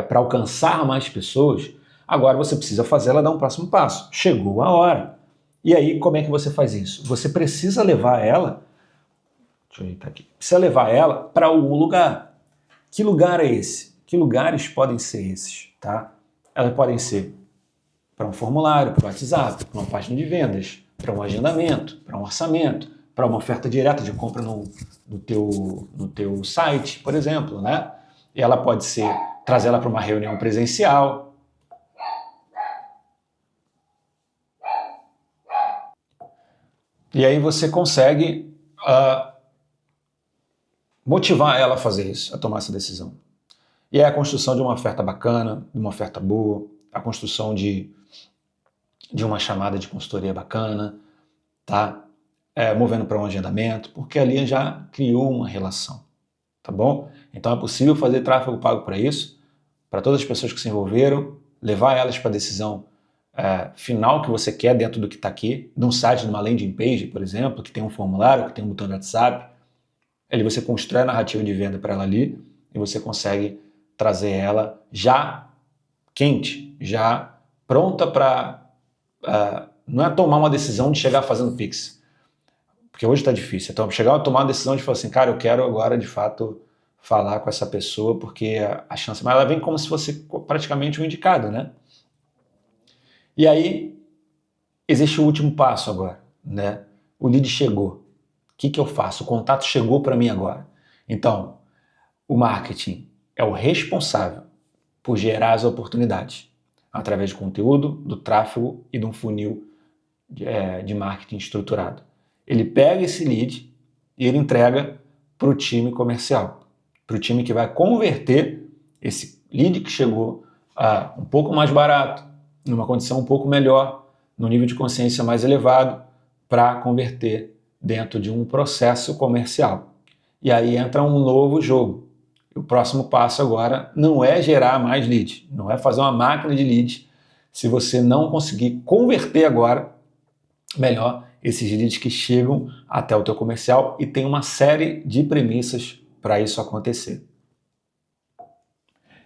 para alcançar mais pessoas, agora você precisa fazer ela dar um próximo passo. Chegou a hora. E aí, como é que você faz isso? Você precisa levar ela, deixa eu ajeitar aqui, precisa levar ela para algum lugar. Que lugar é esse? Que lugares podem ser esses? Tá? Elas podem ser para um formulário, para o WhatsApp, para uma página de vendas, para um agendamento, para um orçamento, para uma oferta direta de compra no teu site, por exemplo, né? E ela pode ser trazer ela para uma reunião presencial. E aí você consegue motivar ela a fazer isso, a tomar essa decisão. E é a construção de uma oferta bacana, de uma oferta boa, a construção de uma chamada de consultoria bacana, tá? Movendo para um agendamento, porque ali já criou uma relação, tá bom? Então é possível fazer tráfego pago para isso, para todas as pessoas que se envolveram, levar elas para a decisão final que você quer dentro do que está aqui, num site, numa landing page, por exemplo, que tem um formulário, que tem um botão de WhatsApp. Ali você constrói a narrativa de venda para ela ali e você consegue trazer ela já quente, já pronta para... não é tomar uma decisão de chegar fazendo Pix, porque hoje está difícil. Então, chegar a tomar uma decisão de falar assim, cara, eu quero agora, de fato, falar com essa pessoa, porque a chance... Mas ela vem como se fosse praticamente um indicado, né? E aí, existe o último passo agora, né? O lead chegou. O que eu faço? O contato chegou para mim agora. Então, o marketing é o responsável por gerar as oportunidades através de conteúdo, do tráfego e de um funil de marketing estruturado. Ele pega esse lead e ele entrega para o time comercial, para o time que vai converter esse lead que chegou a um pouco mais barato, numa condição um pouco melhor, no nível de consciência mais elevado, para converter dentro de um processo comercial. E aí entra um novo jogo. O próximo passo agora não é gerar mais lead, não é fazer uma máquina de lead. Se você não conseguir converter agora, melhor esses leads que chegam até o teu comercial, e tem uma série de premissas para isso acontecer.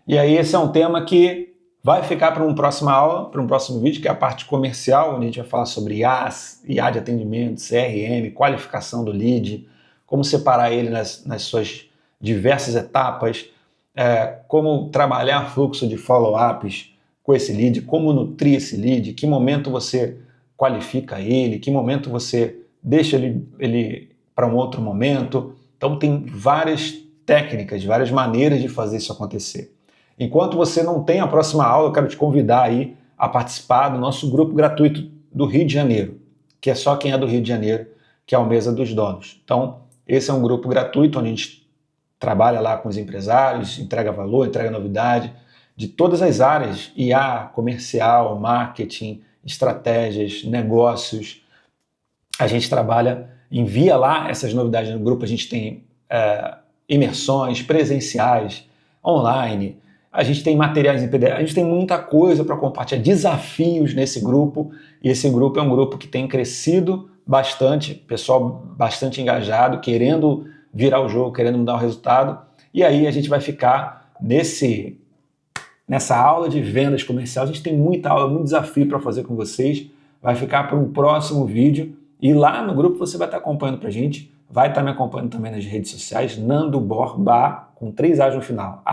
E aí esse é um tema que vai ficar para uma próxima aula, para um próximo vídeo, que é a parte comercial, onde a gente vai falar sobre IA de atendimento, CRM, qualificação do lead, como separar ele nas suas diversas etapas, como trabalhar fluxo de follow-ups com esse lead, como nutrir esse lead, que momento você qualifica ele, que momento você deixa ele para um outro momento. Então tem várias técnicas, várias maneiras de fazer isso acontecer. Enquanto você não tem a próxima aula, eu quero te convidar aí a participar do nosso grupo gratuito do Rio de Janeiro, que é só quem é do Rio de Janeiro, que é o Mesa dos Donos. Então, esse é um grupo gratuito onde a gente trabalha lá com os empresários, entrega valor, entrega novidade, de todas as áreas, IA, comercial, marketing, estratégias, negócios. A gente trabalha, envia lá essas novidades no grupo, a gente tem imersões presenciais, online, a gente tem materiais em PDF, a gente tem muita coisa para compartilhar, desafios nesse grupo, e esse grupo é um grupo que tem crescido bastante, pessoal bastante engajado, querendo virar o jogo, querendo mudar o resultado, e aí a gente vai ficar nessa aula de vendas comercial. A gente tem muita aula, muito desafio para fazer com vocês, vai ficar para um próximo vídeo, e lá no grupo você vai estar acompanhando para a gente, vai estar me acompanhando também nas redes sociais, Nando Borba, com 3 A's no final,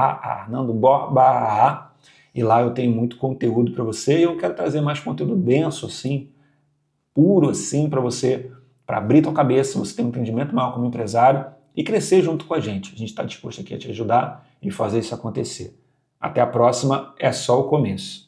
Nando Borba, e lá eu tenho muito conteúdo para você, e eu quero trazer mais conteúdo denso assim, puro assim, para você para abrir tua cabeça, você ter um entendimento maior como empresário e crescer junto com a gente. A gente está disposto aqui a te ajudar e fazer isso acontecer. Até a próxima, é só o começo.